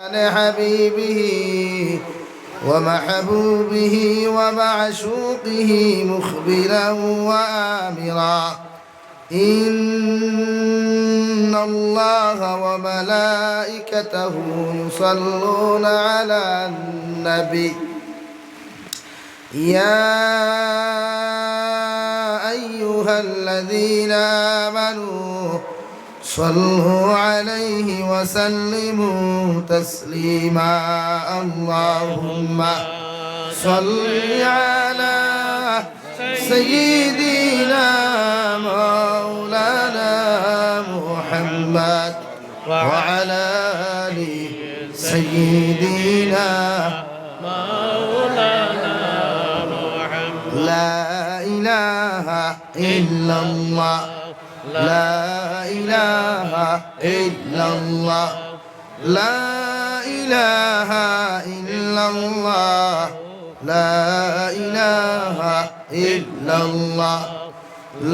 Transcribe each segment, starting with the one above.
حبيبه ومحبوبه ومعشوقه مخبرا وآمرا إن الله وملائكته يصلون على النبي يا أيها الذين آمنوا صلوا عليه وسلموا تسليما اللهم صل على سيدنا مولانا محمد وعلى آل سيدنا مولانا محمد لا إله إلا الله لا إله إلا الله لا إله إلا الله لا إله إلا الله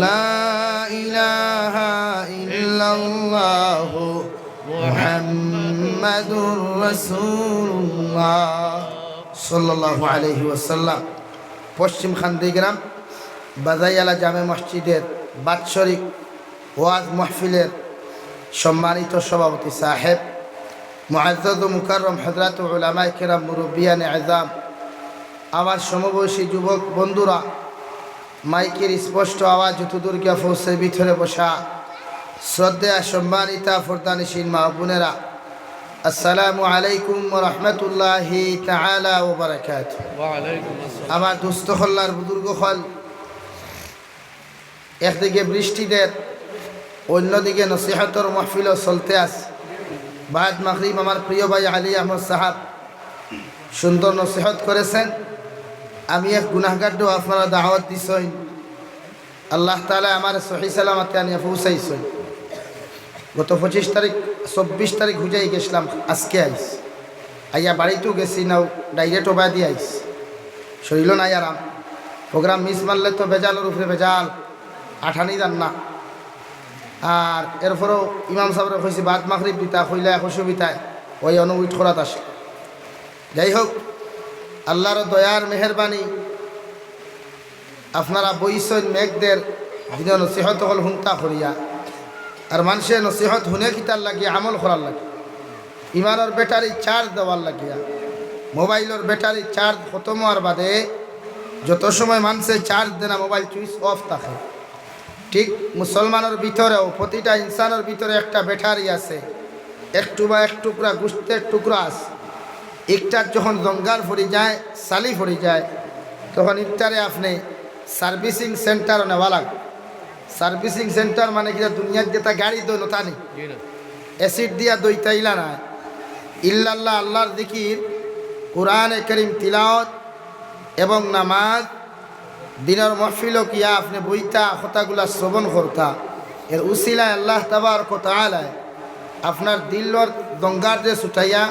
لا إله إلا الله محمد رسول الله صلى الله عليه وسلم পশ্চিম খান্দিগ্রাম বাজাইয়ালা জামে মসজিদের বাৎসরিক ওয়াজ মাহফিলের সম্মানিত সভাপতি সাহেব মুআজ্জাজ ও মুকাররম হযরত উলামায়ে কেরাম মুরব্বিয়ানে আযম আমার সমবয়সী যুবক বন্ধুরা মাইকের স্পষ্ট আওয়াজ যতদূর গিয়ে পৌঁছে ভিতরে বসা শ্রদ্ধেয় সম্মানিতা ফরদানিশীন মা বোনেরা আসসালামু আলাইকুম ওয়া রাহমাতুল্লাহি তাআলা ওয়া বারাকাতুহু ওয়া আলাইকুম আসসালাম আমার দোস্ত হল্লার বুজুর্গ হল একদিকে বৃষ্টিদের অন্যদিকে নসিহতর মাহফিলও চলতে আছে বাদ মাগরিব আমার প্রিয় ভাই আলী আহমদ সাহাব সুন্দর নসিহত করেছেন আমি এক গুনাহগার আপনারা দাওয়াত দিছেন আল্লাহ তাআলা আমার সহি সালামতে আনিয়া পৌঁছাইছেন গত 25 তারিখ 24 তারিখ হুজাই গেছিলাম আজকে আইস আইয়া বাড়িতেও গেছি নাও ডাইরেক্ট ওবা দিয়ে আইস শরীর নাই আরাম প্রোগ্রাম মিস মারলে তো বেজালের উপরে বেজাল আঠানি যান না আর এরপরও ইমাম সাহেবরা কইছি বাদ মাগরিব দিতা কইলা অসুবিধায় ওই অনুইট করাত আসে যাই হোক আল্লাহর দয়ার মেহরবানি আপনারা বইছেন মেঘদের দিন নসিহত হল হুনতা করিয়া আর মানুষের নসিহত হুনে কিতার লাগিয়া আমল করার লাগে ইমানের ব্যাটারি চার্জ দেওয়ার লাগিয়া মোবাইলের ব্যাটারি চার্জ খতম হওয়ার বাদে যত সময় মানুষের চার্জ দেনা মোবাইল সুইচ অফ থাকে ঠিক মুসলমানের ভিতরেও প্রতিটা ইনসানের ভিতরে একটা ব্যাটারি আছে একটু বা এক টুকরা গুস্তের টুকরা আছে একটার যখন জঙ্গাল ফরি যায় সালি ফরি যায় তখন ইটারে আপনি সার্ভিসিং সেন্টার নেওয়া লাগে সার্ভিসিং সেন্টার মানে কি দুনিয়ার যেটা গাড়ি দই নতা নেই অ্যাসিড দিয়া দইতা ইলা না ইল্লাল্লাহ আল্লাহর জিকির কোরআনে কারীম তিলাওয়াত এবং নামাজ দিনের মাহফিলও কিয়া আপনি বইতা কথাগুলা শ্রবণ করতা এর উসিলায় আল্লাহ তাবারক ওয়া তাআলা আপনার দিলর দঙ্গার যে ছুটাইয়া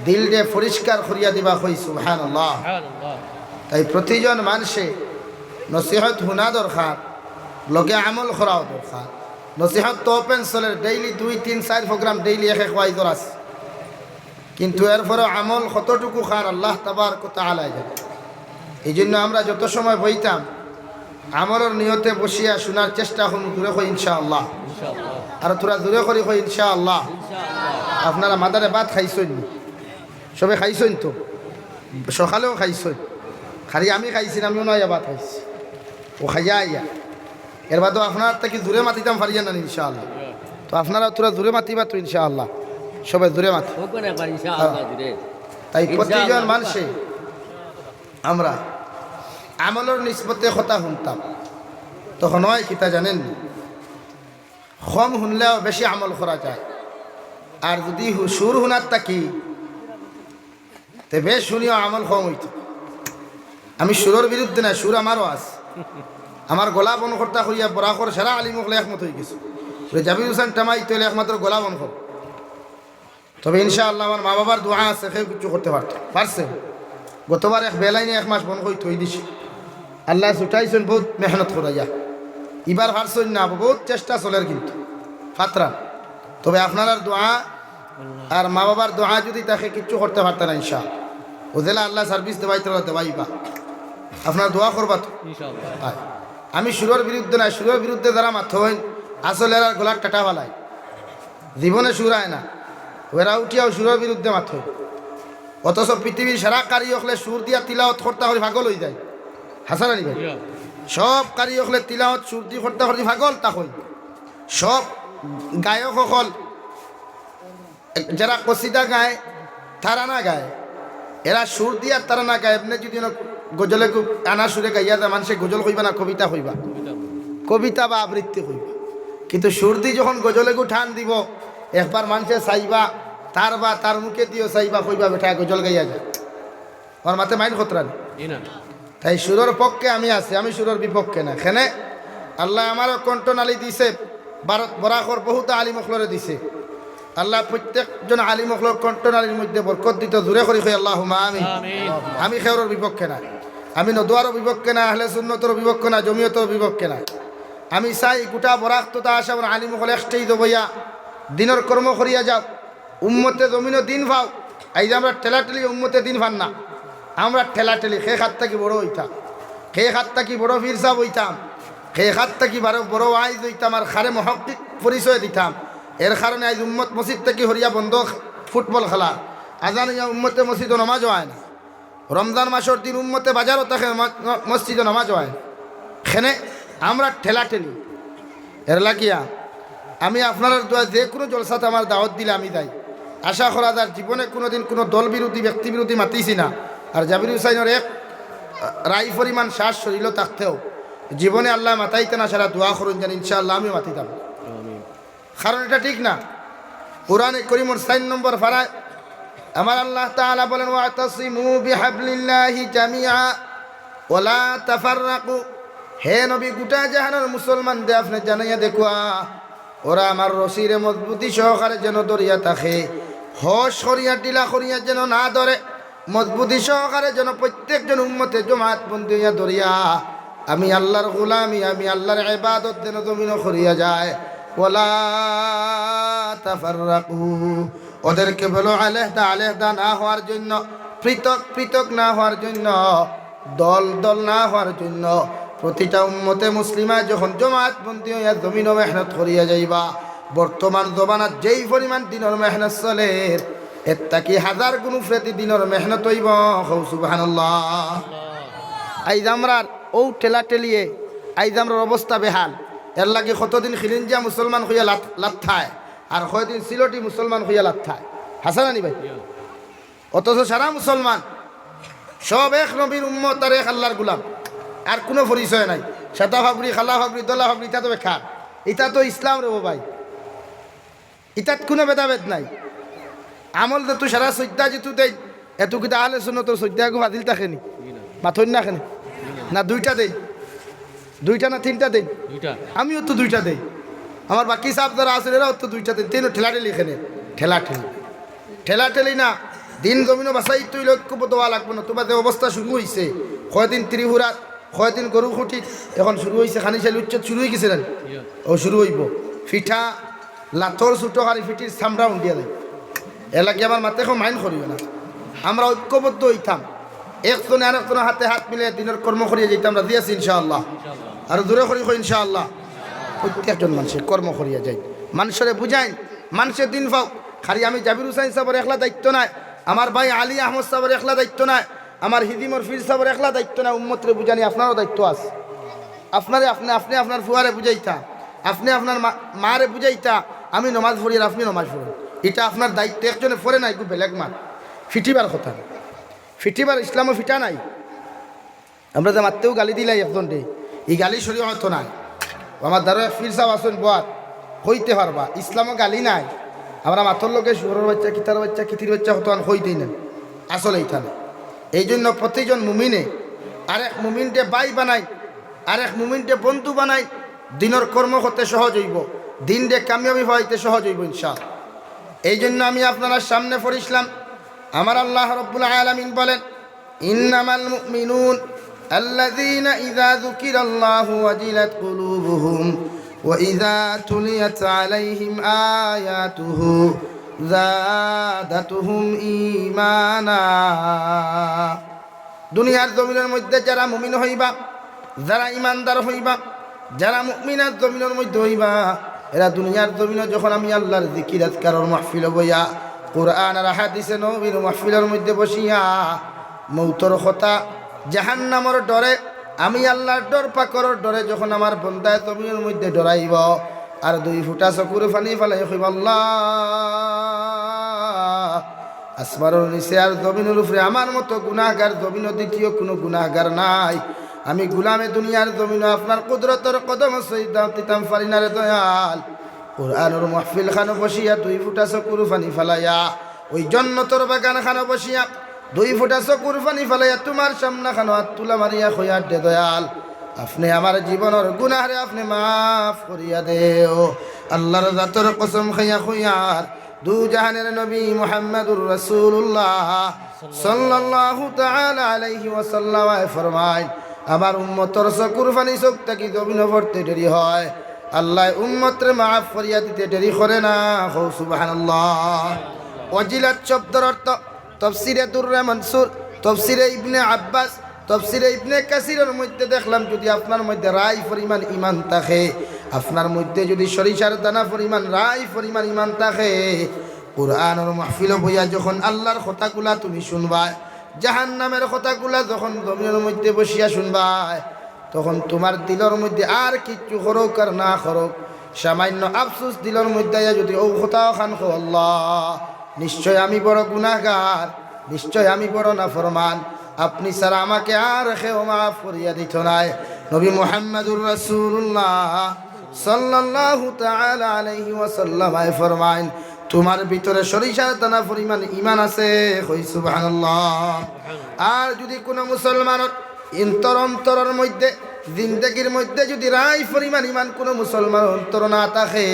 দিল যে পরিষ্কার করিয়া দিবা কই সুবহানাল্লাহ তাই প্রতিজন মানুষে নসিহত হুনা দরকার লগে আমল করাও দরকার নসিহত তো ওপেন চলে ডেইলি 2-3-4 প্রোগ্রাম ডেইলি এক ওয়াইজর আছে কিন্তু এরপরেও আমল কতটুকু খান আল্লাহ তাবারক ওয়া তাআলা জানে এই জন্য আমরা যত সময় বইতাম আমলের নিয়তে বসিয়া শোনার চেষ্টা করুন দূরে কই ইনশাআল্লাহ আর তোরা দূরে করি কই ইনশাআল্লাহ আপনারা মাদারে ভাত খাইছেন সবে খাইছেন তো সকালেও খাইছেন খালি আমি খাইছি আমিও নয় ভাত খাইছি ও খাইয়া আইয়া এর বাদেও আপনার থেকে দূরে মাতিতাম পারিয়া না ইনশাআল্লাহ তো আপনারা তোরা দূরে মাতিবা তো ইনশাআল্লাহ সবাই দূরে মাতি তাই প্রতিজন মানুষে আমরা আমলের নিসবতে কথা শুনতাম তখন হয় কিতা জানেন কম শুনলেও বেশি আমল করা যায় আর যদি সুর শুনার থাকি তে বেশ শুনিও আমল কম হইত আমি সুরের বিরুদ্ধে না সুর আমারও আছে আমার গলা বন করতা হইয়া বরাকর সারা আলিমকলে একমত হয়ে গেছে জাবির হোসেন টামাই তৈলে একমাত্র গলা বন কর তবে ইনশাআল্লাহ আমার মা বাবার দোয়া আছে কেউ কিছু করতে পারছে গতবার এক বেলাই নিয়ে 1 মাস বন করে থই দিছি আল্লাহ ছুটাইছেন বহুত মেহনত করাইয়া এবার পারছেন না বহুত চেষ্টা চলের কিন্তু ফাতরা তবে আপনার দোয়া আর মা বাবার দোয়া যদি তাকে কিচ্ছু করতে পারতেন না ইনশাআল্লাহ ওদেলা আল্লাহ সার্ভিস দেওয়াইবা আপনার দোয়া করবা তো ইনশাআল্লাহ। আমি সুরের বিরুদ্ধে নাই, সুরের বিরুদ্ধে যারা মাথা হইন আসলে এরা গোলার টাটা ফালায়, জীবনে সুর আয় না, ওরা উঠিয়াও সুরের বিরুদ্ধে মাথা হয়। অথচ পৃথিবীর সারা কারি হলে সুর দিয়া তিলাওয়াত করতে হলে পাগল হয়ে যায়। হাসান আলী ভাই, সব কারি হলে তিলাওয়াত সুর দিয়ে করতে হলে পাগল তা হই। সব গায়ক হল যারা কসিদা গায় তারা না গায়, এরা সুর দিয়া তারা না গায়। এমনি যদি গজলে খুব আনা সুরে গাইয়া যায় মানুষে গজল কইবা না কবিতা কইবা, কবিতা বা আবৃত্তি কইবা। কিন্তু সুর দিয়ে যখন গজলে টান দিব একবার মানুষে চাইবা তার বা তার মুখে দিয়েও চাইবা কইবা বেটা গজল গাইয়া যায়। আমার মাথায় মাইন্ড খতরা নেই। তাই সুরের পক্ষে আমি আছি, আমি সুরের বিপক্ষে না। এখানে আল্লাহ আমারও কণ্ঠনালী দিছে, ভারত বরাকর বহুত আলিম মখলরে দিছে। আল্লাহ প্রত্যেকজন আলিম মখলর কণ্ঠনালীর মধ্যে বরকত দিত। জোরে করি কই আল্লাহুম্মা আমিন। আমি খেউরের বিপক্ষে না, আমি নদুয়ারও বিপক্ষে না, আহলে সুন্নতর বিপক্ষে না, জমিয়তর বিপক্ষে না। আমি চাই গোটা বরাক তো তা আসা আলিম মখল একটাই দেবইয়া দিনের কর্ম করিয়া যাও, উম্মতে জমিনও দিন ভাও। এই যে আমরা ঠেলাঠেলি উম্মতে দিন ভান না, আমরা ঠেলাঠেলি খে খাত থাকি বড় হইতাম, খে খাত থাকি বড় ফির সাহ হইতাম, খে খাত থাকি বড় আইজ হইতাম আর খারে মহক্কিক পরিচয় দিতাম। এর কারণে আজ উম্মত মসজিদ থেকে হরিয়া বন্ধ ফুটবল খেলা, আজান উম্মতে মসজিদও নামাজ হয় না। রমজান মাসের দিন উম্মতে বাজারও থাকে, মসজিদও নামাজ হয় না। এখানে আমরা ঠেলাঠেলি এর লাগিয়া আমি আপনার যে কোনো জলসাতে আমার দাওয়াত দিলে আমি যাই। আশা করা যার জীবনে কোনোদিন কোনো দল বিরোধী ব্যক্তি বিরোধী মাতিছি না। আর জাবির হুসাইনের এক রাই পরিমাণ শ্বাস শরীর থাকতেও জীবনে আল্লাহ মাতাইতে না সারা দোয়া করুন যেন ইনশাআল্লাহ আমি মাতিতাম। কারণ এটা ঠিক না। কুরআনে কারীমের 4 নম্বর পারায় আমার আল্লাহ তাআলা বলেন ওয়াতাসিমু বিহাবলিল্লাহি জামিআ ওয়ালা তাফাররাকু। হে নবী গোটা জাহানের মুসলমান দে আপনি জানাইয়া দেখুয়া ওরা আমার রশিরে মজবুতি সহকারে যেন দরিয়া থাকে, হস করিয়া টিলা করিয়া যেন না ধরে, মজবুতি সহকারে যেন প্রত্যেকজন উম্মতে জমাত বন্ধী হইয়া দরিয়া আমি আল্লাহর গোলামি আমি আল্লাহর ইবাদত যেন জমিন করিয়া যায়। ওয়ালা তাফাররাকু, ওদেরকে বলো আলাদা আলাদা না হওয়ার জন্য, পৃথক পৃথক না হওয়ার জন্য, দল দল না হওয়ার জন্য। প্রতিটা উম্মতে মুসলিমা যখন জমাত বন্দী হইয়া জমিন মেহনত করিয়া যাইবা, বর্তমান জমানাত যেই পরিমাণ দিনের মেহনত চলে এর তাকি হাজার গুণ প্রতি দিনের মেহনত হইব। সুবহানাল্লাহ। আইজ আমরার ও ঠেলা ঠেলিয়ে আইজ আমরার অবস্থা বেহাল। এর লাগে কতদিন খিলিঞ্জিয়া মুসলমান হইয়া লাথায় আর কয়দিন সিলটি মুসলমান হইয়া লাথায়। হাসান আলী ভাই, অথচ সারা মুসলমান সব এক নবীর উম্মত আর এক আল্লাহর গুলাম, আর কোনো পরিচয় নাই। সাদা ফাবরি খালা ফাবরি দোলা ফাবরি ইটা তো বেকার, ইটা তো ইসলাম রে ভাই, ইটাত কোনো ভেদাভেদ নাই। আমল তো তুই সারা সৈদ্যা যেতু দেই এত কিতা আলে শুনো তোর সৈদ্যা গো বাদিল থাকেনি মাথন না খেনে না, দুইটা দেই, দুইটা না তিনটা দেই, আমিও তো দুইটা দেই। আমার বাকি সাহেব যারা আছে এরাও তো দুইটা দেন, তিনও ঠেলাঠেলি এখানে ঠেলাঠেলি ঠেলাঠেলি না। দিন জমিনও বাসাই তুই লক্ষ্য দেওয়া লাগবে না। তোমার যে অবস্থা শুরু হয়েছে, কয়দিন ত্রিপুরাত, কয়দিন গরু খুঁটি, এখন শুরু হয়েছে খানি চাইল উচ্চত শুরু হয়ে গেছে না, ও শুরু হইব। ফিঠা লাথর ছুটো হারি ফিটির চামড়া উন্ডিয়া দেয়। এর লাগে আমার মাতে এখন মাইন্ড করিও না। আমরা ঐক্যবদ্ধ হইতাম, একজনে আর একজনের হাতে হাত মিলে দিনের কর্ম করিয়ে যেতাম, রাজি আছি ইনশাআল্লাহ। আর দূরে করি ইনশাআল্লাহ। প্রত্যেকজন মানুষের কর্ম করিয়া যাই, মানুষের বুঝাই, মানুষের দিন পাও। খালি আমি জাবির হুসাইন সাহেবের একলা দায়িত্ব নাই, আমার ভাই আলী আহমদ সাহেবের একলা দায়িত্ব নাই, আমার হিদিমর ফির সাহেবের একলা দায়িত্ব নাই। উম্মতরে বুঝানি আপনারও দায়িত্ব আছে। আপনারে আপনি আপনার ফুয়ারে বুঝাইতা, আপনি আপনার মারে বুঝাইতা আমি নমাজ পড়ি আর আপনি নমাজ পড়েন, এটা আপনার দায়িত্ব। একজনে পড়ে নাই একটু বেলেগ মার ফিটিবার কথা, ফিটিবার ইসলামও ফিটা নাই। আমরা যে মারতেও গালি দিলাই একজন দে, এই গালি সরিয়ে হয়তো নাই। আমার দ্বারা ফির সাহেব আসুন বাদ হইতে পারবা, ইসলামও গালি নাই। আমরা মাথর লোকে সুরের বাচ্চা কিতার বাচ্চা কিতির বাচ্চা হতো হইতেই নেন, আসলে এইখানে। এই জন্য প্রতিজন মুমিনে আরেক মুমিনটে বাই বানাই, আরেক মুমিনটে বন্ধু বানাই, দিনের কর্ম করতে সহজ হইব, দিন ডে কামিয়াবি হইতে সহজ হইব ইনশাআল্লাহ। এই জন্য আমি আপনার সামনে পড়িছিলাম আমার আল্লাহ রাব্বুল আলামিন বলেন ইন্নামাল মুমিনুন আল্লাযীনা ইযা যুকিরাল্লাহু ওয়াজিলাত কুলুবুহুম ওয়া ইযা তুলিয়াত আলাইহিম আয়াতুহু যাদাতুহুম ঈমানা। দুনিয়ার জমিনের মধ্যে যারা মুমিন হইবা, যারা ইমানদার হইবা, যারা মুমিনার জমিনের মধ্যে হইবা, এরা দুনিয়ার জমিনে যখন আমি আল্লাহর জিকির আজকারের মাহফিল বইয়া, কুরআন আর হাদিসে নবীর মাহফিলের মধ্যে বসিয়া মৌতর কথা, জাহান্নামের ডরে, আমি আল্লাহর ডর পাকরের ডরে যখন আমার বন্দায় জমিনের মধ্যে ডরাইব, আর দুই ফুটা চকুর পানি ফেলাই হইব আল্লাহ, আসমানের নিচে আর জমিনের উপরে আমার মতো গুনাহগার জমিন দ্বিতীয় কোনো গুনাহগার নাই। আমি গুলামে দুনিয়ার জমিন আপনার কুদরতের কদম সইদাম তিতাম ফারিনারে দয়াল। কুরআনের মাহফিল খানো বসিয়া দুই ফুটা চকুর পানি ফেলাইয়া, ওই জান্নাতের বাগান খানো বসিয়া দুই ফুটা চকুর পানি ফেলাইয়া তোমার সামনে খানো হাত তুলা মারিয়া কইয়া দে দয়াল, আপনি আমার জীবনের গুনাহরে আপনি মাফ করিয়া দেও। আল্লাহর জাতের কসম খাইয়া কইয়ার দু জাহানের নবী মুহাম্মদুর রাসূলুল্লাহ সাল্লাল্লাহু তাআলা আলাইহি ওয়াসাল্লাম ফরমায়, আমার উম্মতর চকুর পানি চোখ থাকি জমিন পড়তে দেরি হয়, আল্লাহ উম্মতরে মাফ করিয়া দিতে দেরি করে না। হো সুবহানাল্লাহ। ওয়াজিলাত শব্দের অর্থ তাফসীরে দুররে মনসুর, তাফসীরে ইবনে আব্বাস, তাফসীরে ইবনে কাসিরের মধ্যে দেখলাম যদি আপনার মধ্যে রাই পরিমাণ ঈমান থাকে, আপনার মধ্যে যদি সরিষার দানা পরিমাণ রাই পরিমাণ ঈমান থাকে, কুরআনের মাহফিল বইয়া যখন আল্লাহর কথাগুলা তুমি শুনবা, জাহান্নামের কথাগুলা যখন জমিনের মধ্যে বসিয়া শুনবা, তখন তোমার দিলের মধ্যে আর কিচ্ছু করুক আর না করুক, সামান্য আফসোস দিলের মধ্যে যদি ও কথা খান খো, আল্লাহ নিশ্চয় আমি বড় গুনাহগার, নিশ্চয় আমি বড় নাফরমান, আপনি ছাড়া আমাকে আর কেউ মাফ করিয়া দিত নাই। নবী মুহাম্মদুর রাসূলুল্লাহ সাল্লাল্লাহু তাআলা আলাইহি ওয়াসাল্লাম ফরমায়, তোমার ভিতরে সরিষার দানা পরিমাণ ঈমান আছে, কই সুবহানাল্লাহ। আর যদি কোনো মুসলমানের অন্তরের মধ্যে জিন্দেগির মধ্যে যদি রাই পরিমাণ ঈমান কোনো মুসলমান অন্তর না থাকে,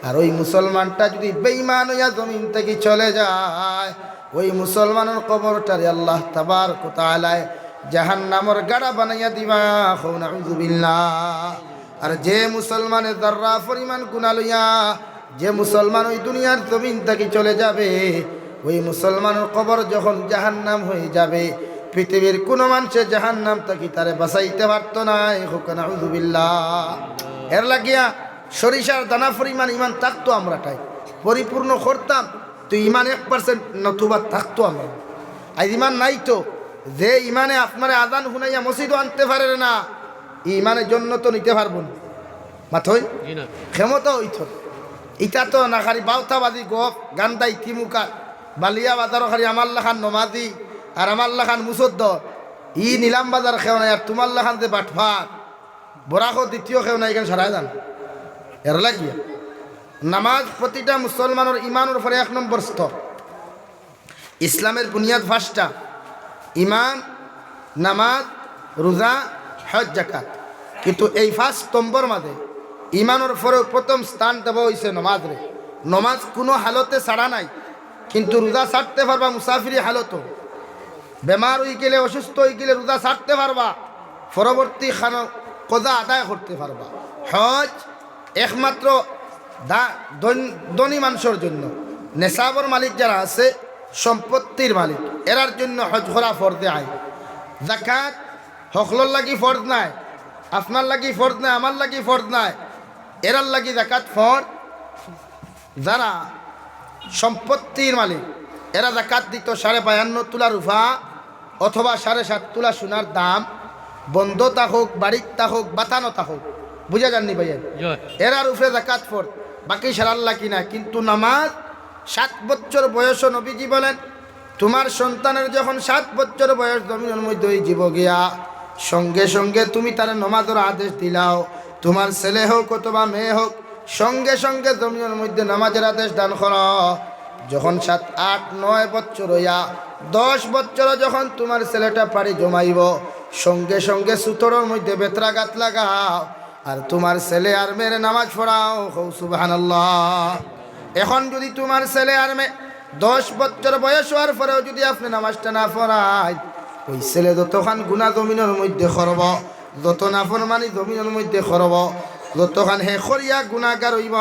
আর ওই মুসলমানটা যদি বেঈমান হইয়া জমিন থেকে চলে যায়, ওই মুসলমানের কবরটারে আল্লাহ তাবারক ওয়া তাআলা জাহান্নামের গাড়া বানাইয়া দিবা। নাউযু বিল্লাহ। আর যে মুসলমানের যাররা পরিমাণ গুনাহ লইয়া যে মুসলমান ওই দুনিয়ার জমিন থেকে চলে যাবে, ওই মুসলমানের কবর যখন জাহান্নাম হয়ে যাবে, পৃথিবীর কোনো মানুষে জাহান্নাম থেকে তারে বাঁচাইতে পারতো না। নাউযু বিল্লাহ। এর লাগিয়া সরিষার দানা পরিমাণ ঈমান থাকতো, আমরা তাই পরিপূর্ণ করতাম তো ঈমান 1% নতুবা থাকতো আমরা। আর ঈমান নাই তো, যে ঈমানে আপনারে আজান শুনাইয়া মসজিদও আনতে পারে না, ঈমানের জন্য তো নিতে পারবো না, মাথই ক্ষমতা হইত। ইটা তো না খালি বাউতাবাদী গপ গান্দাই তিমুকা বালিয়া বাজারও খালি আমার লাখান নমাজি আর আমার লাখান মুসদ্দ, ই নিলাম বাজার খেও নাই, আর তোমার লাখান যে বাটফাট বরাকো দ্বিতীয় খেও নাই, এখানে সারাই যান। এর লাগিয়া নামাজ প্রতিটা মুসলমানের ঈমানের উপরে 1 নম্বর স্তর। ইসলামের বুনিয়াদ 5টা: ঈমান, নামাজ, রোজা, হজ, যাকাত। কিন্তু এই 5 স্তম্ভর মাঝে ঈমানের পরে প্রথম স্থান দেওয়া হয়েছে নমাজরে। নমাজ কোনো হালতে ছাড়া নাই, কিন্তু রোজা ছাড়তে পারবা মুসাফিরি হালতও। বেমার হয়ে গেলে, অসুস্থ হয়ে গেলে রোজা ছাড়তে পারবা, পরবর্তী কজা আদায় করতে পারবা। হজ একমাত্র ধনী মানুষের জন্য, নেশাবর মালিক যারা আছে, সম্পত্তির মালিক, এরার জন্য হজ করা ফরজে আইন। যাকাত হকলর লাগি ফরজ নাই, আপনার লাগি ফরজ নাই, আমার লাগি ফরজ নাই, এরার লাগি যাকাত ফরজ। যারা সম্পত্তির মালিক, এরা যাকাত দিত 52.5 তোলা রূপা অথবা 7.5 তোলা সোনার দাম, বন্ধ থাকুক, বাড়ির থাকুক, বাতানো থাকুক, বুঝা যাননি ভাইয়া, এরার উপরে যাকাত ফরজ, বাকি সারার লাগি না। কিন্তু নামাজ 7 বছর বয়স, নবীজি বলেন তোমার সন্তানের যখন 7 বছর বয়স জমিনের মধ্যে জীব গিয়া, সঙ্গে সঙ্গে তুমি তার নামাজের আদেশ দিলাও, তোমার ছেলে হোক অথবা মেয়ে হোক, সঙ্গে সঙ্গে জমিনের মধ্যে নামাজের আদেশ দান করো। যখন 7, 8, 9 বছর হইয়া 10 বছর যখন তোমার ছেলেটা পাড়ি জমাইব, সঙ্গে সঙ্গে সুতোর মধ্যে বেত্রাঘাত লাগাও, আর তোমার ছেলে আর মেয়ের নামাজ পড়াও। সুবহানাল্লাহ। এখন যদি তোমার ছেলে আর মেয়ে 10 বছর বয়স হওয়ার পরেও যদি আপনি নামাজটা না পড়ায়, ওই ছেলে যতক্ষণ গুনাহ জমিনের মধ্যে করব, যত নাফরমানি জমিনের মধ্যে করব, যতক্ষণ হে করিয়া গুনাহগার হইব,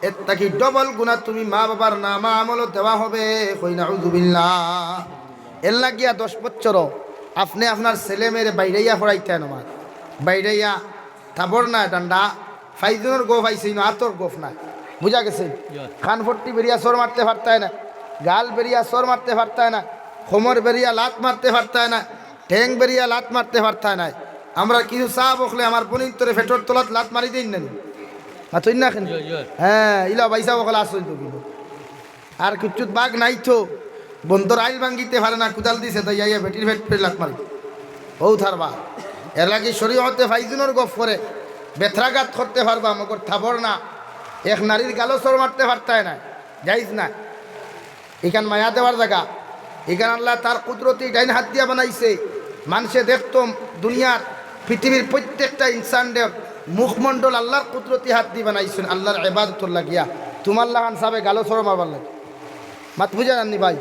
এর তাকি ডবল গুণা তুমি মা বাবার নামা আমলও দেওয়া হবে। কই নাউযুবিল্লাহ। এর লাগিয়া 10 বছর আপনি আপনার ছেলে মেয়ের বাইরেইয়া পড়াইতেন, আমার বাইরেইয়া থাবর না ডান্ডা ফাইজনের গোফ আইসি না আতর গোফ না, বুঝা গেছে? খান ফট্টি বেরিয়া সর মারতে পারতায় না, গাল বেরিয়া সর মারতে পারতায় না, কোমর বেরিয়া লাত মারতে পারতায় না, ঠ্যাং বেরিয়া লাত মারতে পারতায় না। আমরা কিছু চা বকলে আমার পনির তোরে ফেটর তোলাত লাত মারি দিন না তুই না খেন। হ্যাঁ ইলা বাইসা বকলে আসল তো কিন্তু আর কিচ্ছু বাঘ নাই তো বন্ধর আইল ভাঙ্গিতে পারে না, কুদাল দিছে তাই যাইয়া ভেটির ভেট ফের লাত মারি ও থারবা। এর লাগে শরীয়তে ফাইজুনের গপ করে বেথরাঘাত করতে পারবা, মগর থাবর না। এক নারীর গালো সর মারতে পারতায় না, যাইজ না। এখান মায়া দেওয়ার জায়গা, এখানে আল্লাহ তার কুদরতি ডাইন হাত দিয়া বানাইছে। মানুষে দেখতম দুনিয়ার পৃথিবীর প্রত্যেকটা ইনসানদের মুখমণ্ডল আল্লাহর কুদরতি হাত দিয়ে বানাইছেন আল্লাহর ইবাদতর লাগিয়া। তোমার লাগান সাবে গালো সর মারবার লাগে, মাত বুঝা জাননি ভাই?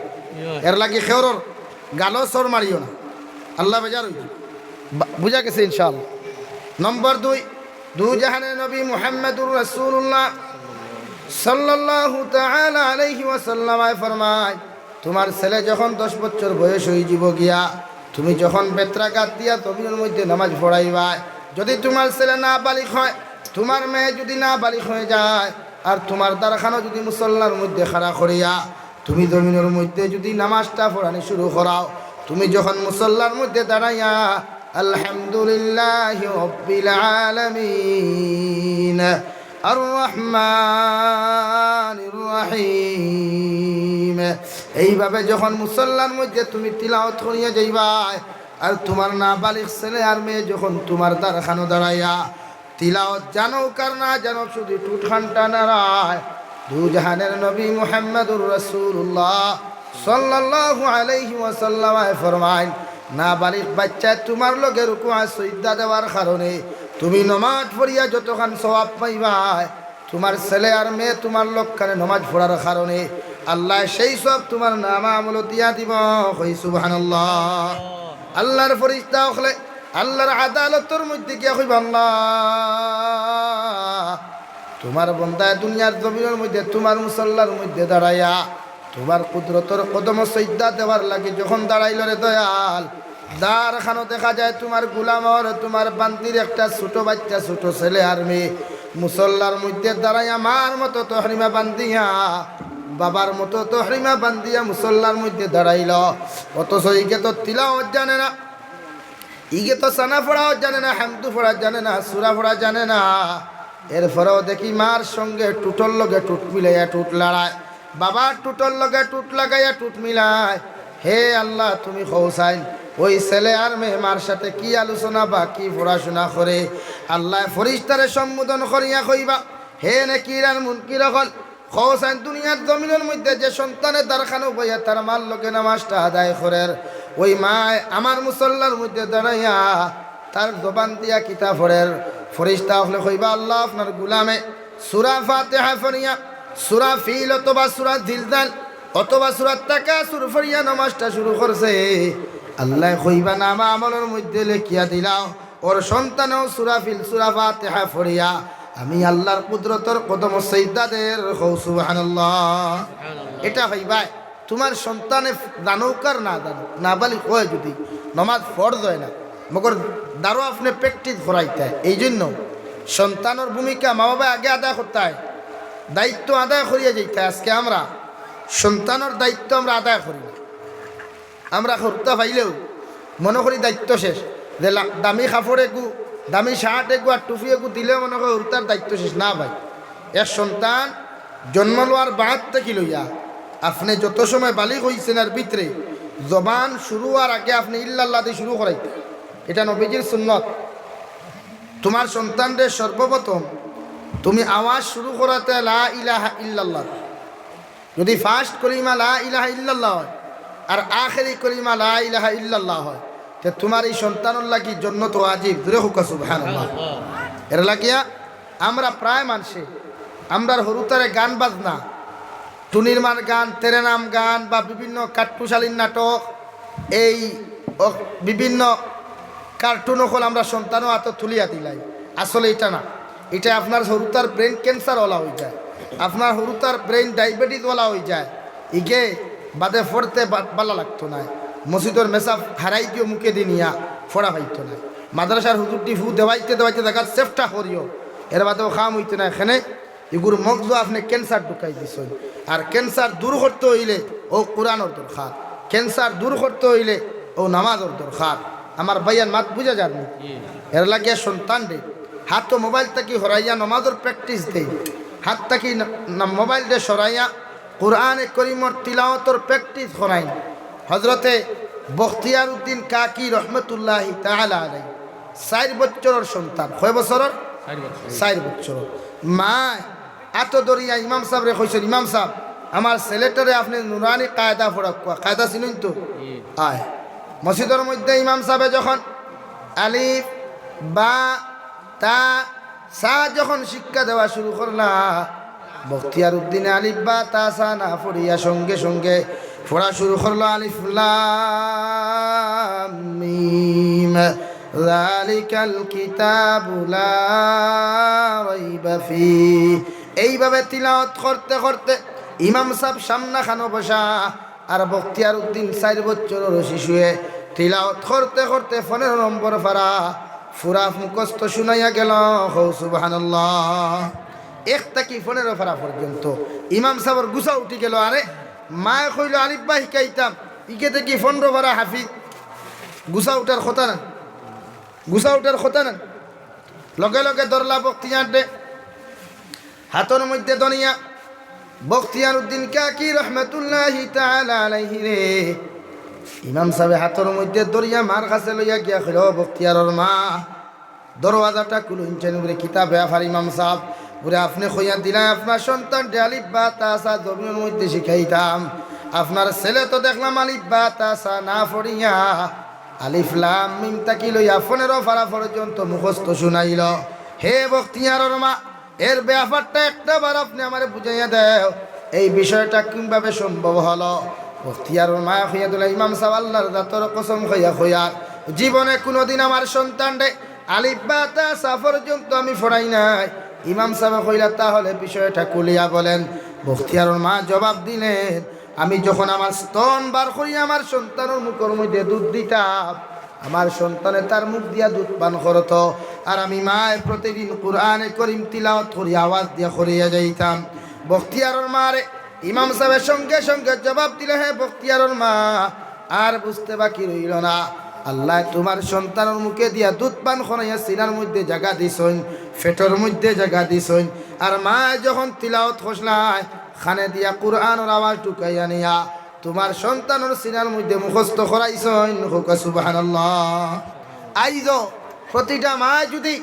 এর লাগে খেওরর গালো সর মারিও না, আল্লাহ বেজার বুঝা গেছে ইনশাআল্লাহ। নম্বর 2, দু জাহানের নবী মুহাম্মদুর রাসূলুল্লাহ সাল্লাল্লাহু তাআলা আলাইহি ওয়াসাল্লাম ফরমায়, তোমার ছেলে যখন 10 বছর বয়স হয়ে যাব গিয়া, তুমি যখন বেত্রাঘাত দিয়া তবিনের মধ্যে নামাজ পড়াইবা, যদি তোমার ছেলে না বালিগ হয়, তোমার মেয়ে যদি না বালিগ হয়ে যায়, আর তোমার দ্বারখানো যদি মুসল্লার মধ্যে খাড়া করিয়া তুমি জমিনের মধ্যে যদি নামাজটা পড়ানি শুরু করাও, তুমি যখন মুসল্লার মধ্যে দাঁড়াইয়া আলহামদুলিল্লাহি রাব্বিল আলামিন আর রহমানির রহিম এইভাবে যখন মুসল্লার মধ্যে তুমি তিলাওয়াত করিয়া যাইবা, আর তোমার না বালিগ ছেলে আর মেয়ে যখন তোমার দ্বারখানো দাঁড়াইয়া তিলাওয়াত জানো কার না জানো শুধু টুটখানটা নাড়ায়, দু জাহানের নবী মুহাম্মদুর রাসূলুল্লাহ সাল্লাল্লাহু আলাইহি ওয়াসাল্লাম ফরমায়, না বালিগ বাচ্চা তোমার লগে রুকু আর সিজদা দেওয়ার কারণে তুমি নামাজ পড়িয়া যতখান সওয়াব পাইবা, তোমার ছেলে আর মেয়ে তোমার লক্ষণে নামাজ পড়ার কারণে আল্লাহ সেই সব তোমার নাম আমল দিয়া দিব। কই সুবহানাল্লাহ। আল্লাহর ফেরেশতা হলে আল্লাহর আদালতের মধ্যে গিয়া কইবা, আল্লাহ তোমার বান্দা দুনিয়ার জমিনের মধ্যে তোমার মুসল্লার মধ্যে দাঁড়াইয়া তোমার কুদরতের কদম সিজদা দেওয়ার লাগে যখন দাঁড়াইল রে দয়াল, দ্বারখানো দেখা যায় তোমার গোলামর তোমার বান্দির একটা ছোট বাচ্চা ছোট ছেলে আর মেয়ে মুসল্লার মধ্যে দাঁড়াইয়া মার মতো তহরিমা বান্দিয়া বাবার মতো তহরিমা বান্দিয়া মুসল্লার মধ্যে দাঁড়াইল, অথচ ইকে তো তিলাওয়াত জানে না, ইকে তো সানা পড়াও জানে না, হামদু পড়া জানে না, সূরা পড়া জানে না। এরপরেও দেখি মার সঙ্গে টুটর লগে টুট মিলাইয়া টুট লড়ায়, বাবার টুটর লগে টুট লাগাইয়া টুট মিলায়। হে আল্লাহ তুমি খৌসাইন ওই ছেলে আর মেয়ে মার সাথে কি আলোচনা বা কি পড়াশোনা করে, আল্লাহ ফরিস্তারে সম্বোধন করিয়া কইবা, হে নেকির আর মুনকির হল খৌসাইন দুনিয়ার জমিনের মধ্যে যে সন্তানের দ্বারখানো বইয়া তার মার লোকে নামাজটা আদায় করেন, ওই মা আমার মুসল্লার মধ্যে দাঁড়াইয়া তার জবান দিয়া কিতাব পড়ের। ফরিস্তা হলে কইবা, আল্লাহ আপনার গুলামে সূরা ফাতিহা পড়িয়া সূরা ফিল অথবা সূরা জিলজাল অথবা সূরা তাকাসুর পড়িয়া নামাজটা শুরু করছে, আল্লাহ কইবা নামা আমলের মধ্যে লেখিয়া দিলাও ওর সন্তানও সূরা ফিল সূরা ফাতিহা পড়িয়া আমি আল্লাহর কুদরতের কদম সিজদাদের কও সুবহানাল্লাহ। এটা হইবা তোমার সন্তানে জানুকার না জানো না বলি কয় যদি নামাজ ফরজ হয় না, মগর দারো আপনি প্র্যাকটিস করাইতে হয়। এই জন্য সন্তানের ভূমিকা মা বাবা আগে আদায় করতে হয়, দায়িত্ব আদায় করিয়া যেতে। আজকে আমরা সন্তানের দায়িত্ব আমরা আদায় করি না, আমরা করতে পাইলেও মনে করি দায়িত্ব শেষ, যে দামি কাপড় একু দামি শার্ট একু আর টুপি একু দিলেও মনে করি তার দায়িত্ব শেষ না। ভাই এর সন্তান জন্ম লওয়ার বাদ থেকে লইয়া আপনি যত সময় বালিগ হইছেন আর ভিতরে জবান শুরু হওয়ার আগে আপনি ইল্লাল্লাহ দিয়ে শুরু করাইতে, এটা নবীজির সুন্নত। তোমার সন্তানদের সর্বপ্রথম তুমি আওয়াজ শুরু করাতে লা ইলাহা ইল্লাল্লাহ, যদি ফার্স্ট কলিমা লা ইলাহা ইল্লাল্লাহ হয় আর আখেরি কলিমা লা ইলাহা ইল্লাল্লাহ হয়, তে তোমার এই সন্তানের লাগি জন্নত ওয়াজিব। জোরে হুকা সুবহানাল্লাহ। এর লাগিয়া আমরা প্রায় মানুষে আমরার হরুতারে গান বাজনা টুনির মার গান তেরে নাম গান বা বিভিন্ন কাঠপুশালীর নাটক এই বিভিন্ন কার্টুন হল আমরা সন্তানও হাত তুলিয়া দিলাই। আসলে এটা না, এটা আপনার হরুতার ব্রেন ক্যান্সার ওলা হয়ে যায়। আপনার হরুতার ব্রেইন ডায়াবেটিস বলা হয়ে যায় ইকে বাদে ফোড়তে ভালো লাগতো না মসজিদের মেসাফ হারাই দিও মুখে দিয়ে নিয়া ফোড়া পাইতো না মাদ্রাসার হুজুরটি ফু দেওয়াইতে দেওয়াইতে দেখা চেষ্টা করিও এর বাদেও খাম হইতে না এখানে এগুর মগজ আপনি ক্যান্সার ঢুকাই দিছেন আর ক্যান্সার দূর করতে হইলে ও কোরআনের দরকার ক্যান্সার দূর করতে হইলে ও নামাজের দরকার আমার ভাইয়ার মাত বুঝা যাননি এর লাগিয়া সন্তান রে হাত তো মোবাইল থাকি হরাইয়া নমাজের প্র্যাকটিস দেই হাত থাকি মোবাইল দিয়ে সরাইয়া কোরআনে করিমর তিলাওয়াতর প্র্যাকটিস করাই হজরতে বখতিয়ার উদ্দিন কাকি রহমতুল্লাহ তাআলা আলাইহি 4 বছরের সন্তান কয় বছরের 4 বছর মা এত দরিয়া ইমাম সাহেব রে কইছেন ইমাম সাহেব আমার ছেলেটারে আপনি নুরানি কায়দা পড়া কায়দা চিনুন তো আয় মসজিদের মধ্যে ইমাম সাহেব যখন আলিফ বা তা সা যখন শিক্ষা দেওয়া শুরু করলা বখতিয়ার উদ্দিনে আলিফ বা তা সা না পড়িয়া সঙ্গে সঙ্গে পড়া শুরু করলো আলিফ লাম মিম যালিকাল কিতাবু লা রাইবা ফীহ এইভাবে তিলাওয়াত করতে করতে ইমাম সাহেব সামনা খানো বসা আর বখতিয়ার উদ্দিন 4 বছরের শিশুয়ে তিলাওয়াত করতে করতে 15 নম্বর পারা ফুরা মুখস্থ শুনাইয়া গেল সুবহানাল্লাহ একটা কি 15 পারা পর্যন্ত ইমাম সাহেবের গুছা উঠি গেল আরে মায়ে কইল আলিফ বা শিখাইতাম ইকেতে কি 15 পারা হাফিজ গুছা উঠার কথা না গুছা উঠার কথা না লগে লগে দরলা বখতিয়ার দে হাতের মধ্যে দনিয়া বখতিয়ার উদ্দিন কাকি রহমতুল্লাহি তাআলা আলাইহি রে ইমাম সাহেব হাতের মধ্যে দরিয়া মার কাছে লইয়া গিয়া কইল বখতিয়ারর মা দরওয়াজাটা খুলুনছেন বলে কিতাবে আফার ইমাম সাহেব বলে আপনি কইয়া দিলা আপনার সন্তান আলিফ বা তা সা জমিনের মধ্যে শিখাইতাম আপনার ছেলে তো দেখলাম আলিফ বা তা সা না পড়িয়া আলিফ লাম মিম তাকি লইয়া 15 পারা পর্যন্ত মুখস্থ শুনাইল হে বখতিয়ারর মা এর ব্যাপারটা একটা বার আপনি আমারে বুঝাইয়া দেও এই বিষয়টা কিভাবে সম্ভব হলো বখতিয়ারর মা হইয়া দিল ইমাম সাহেব আল্লাহর জাতর কসম হইয়া হইয়ার জীবনে কোনোদিন আমার সন্তান রে আলিফ বা তা সা পর্যন্ত আমি পড়াই নাই ইমাম সাহেব কইলা তাহলে বিষয়টা খুলিয়া বলেন বখতিয়ারর মা জবাব দিলেন আমি যখন আমার স্তন বার করি আমার সন্তানের মুখের মধ্যে দুধ দিতাম আমার সন্তানে তার মুখ দিয়া দুধ পান করত আর আমি মায়ের প্রতিদিন কোরআনে করিম তিলাওয়াত করি আওয়াজ দিয়া করিয়া যাইতাম বখতিয়ারর মারে ইমাম সাহেবের সঙ্গে সঙ্গে জবাব দিলে হে বখতিয়ারর মা আর বুঝতে বাকি রইল না আল্লাহ তোমার সন্তানের মুখে দিয়া দুধ পান করাইয়া সিনার মধ্যে জায়গা দিছইন ফেটর মধ্যে জায়গা দিছইন আর মা যখন তিলাওয়াত খসলায় খানে দিয়া কোরআনের আওয়াজ ঢুকাইয়া নিয়া তোমার সন্তানের সিনার মধ্যে মুখস্থ করাইছইন সুবহানাল্লাহ আইজ প্রতিটা মা যদি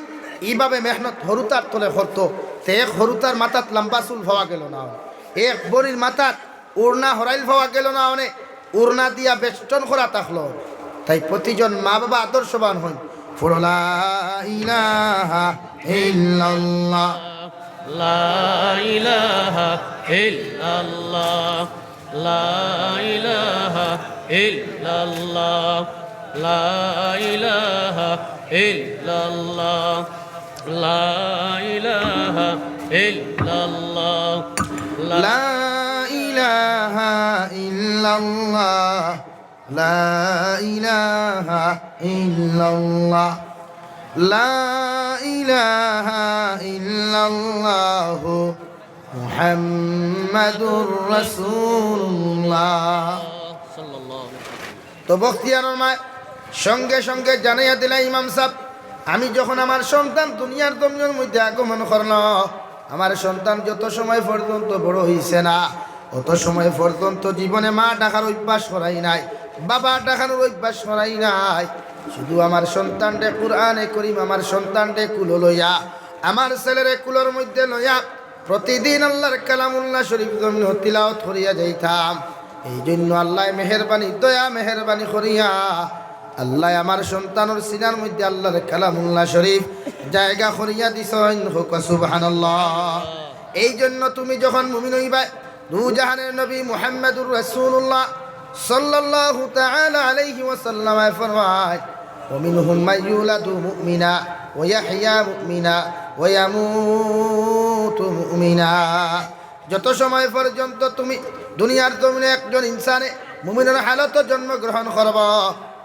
এইভাবে মেহনত হরুতার তলে করতো তে এক হরুতার মাথাত লম্বা চুল পাওয়া গেল না এক বড়ির মাথাত উড়না হরাইল পাওয়া গেল না অনেক উড়না দিয়া বেষ্টন করা থাকলো তাই প্রতিজন মা বাবা আদর্শবান হন লা ইলাহা ইল্লাল্লাহ লা ইলাহা ইল্লাল্লাহ লা ইলাহা ইল্লাল্লাহ লা ইলাহা ইল্লাল্লাহ লা ইলাহা ইল্লাল্লাহ লা ইলাহা ইল্লাল্লাহ লা ইলাহা ইল্লাল্লাহ লা ইলাহা ইল্লাল্লাহ মুহাম্মাদুর রাসূলুল্লাহ সাল্লাল্লাহু আলাইহি তো বখতিয়ারর মা সঙ্গে সঙ্গে জানাইয়া দিলা ইমাম সাহেব আমি যখন আমার সন্তান দুনিয়ার জমিনের মধ্যে আগমন করল আমার সন্তান যত সময় পর্যন্ত বড় হইছে না অত সময় পর্যন্ত জীবনে মা ডাকার অভ্যাস করাই নাই বাবা ডাকানোর অভ্যাস করাই নাই শুধু আমার সন্তানকে কোরআনে করিম আমার সন্তানকে কুলো লইয়া আমার ছেলেরে কুলোর মধ্যে লইয়া প্রতিদিন আল্লাহর কালামুল্লাহ শরীফ জমিন তিলাওয়াত করিয়া যাইতাম এই জন্য আল্লাহ মেহেরবানি দয়া মেহেরবানি করিয়া আল্লাহ আমার সন্তানের সিনার মধ্যে আল্লাহর কালামুল্লাহ শরীফ জায়গা করিয়া দিছেন সুবহানাল্লাহ এই জন্য তুমি যখন মুমিন হইবা দু জাহানের নবী মুহাম্মদুর রাসূলুল্লাহ সাল্লাল্লাহু তাআলা আলাইহি ওয়াসাল্লাম ফরমায় ومنهم من يولد مؤمنا ويحيى مؤمنا ويموت কুনতু মুমিনা। যত সময় পর্যন্ত তুমি দুনিয়ার জমিনে একজন ইনসানে মুমিনের হালত জন্মগ্রহণ করব,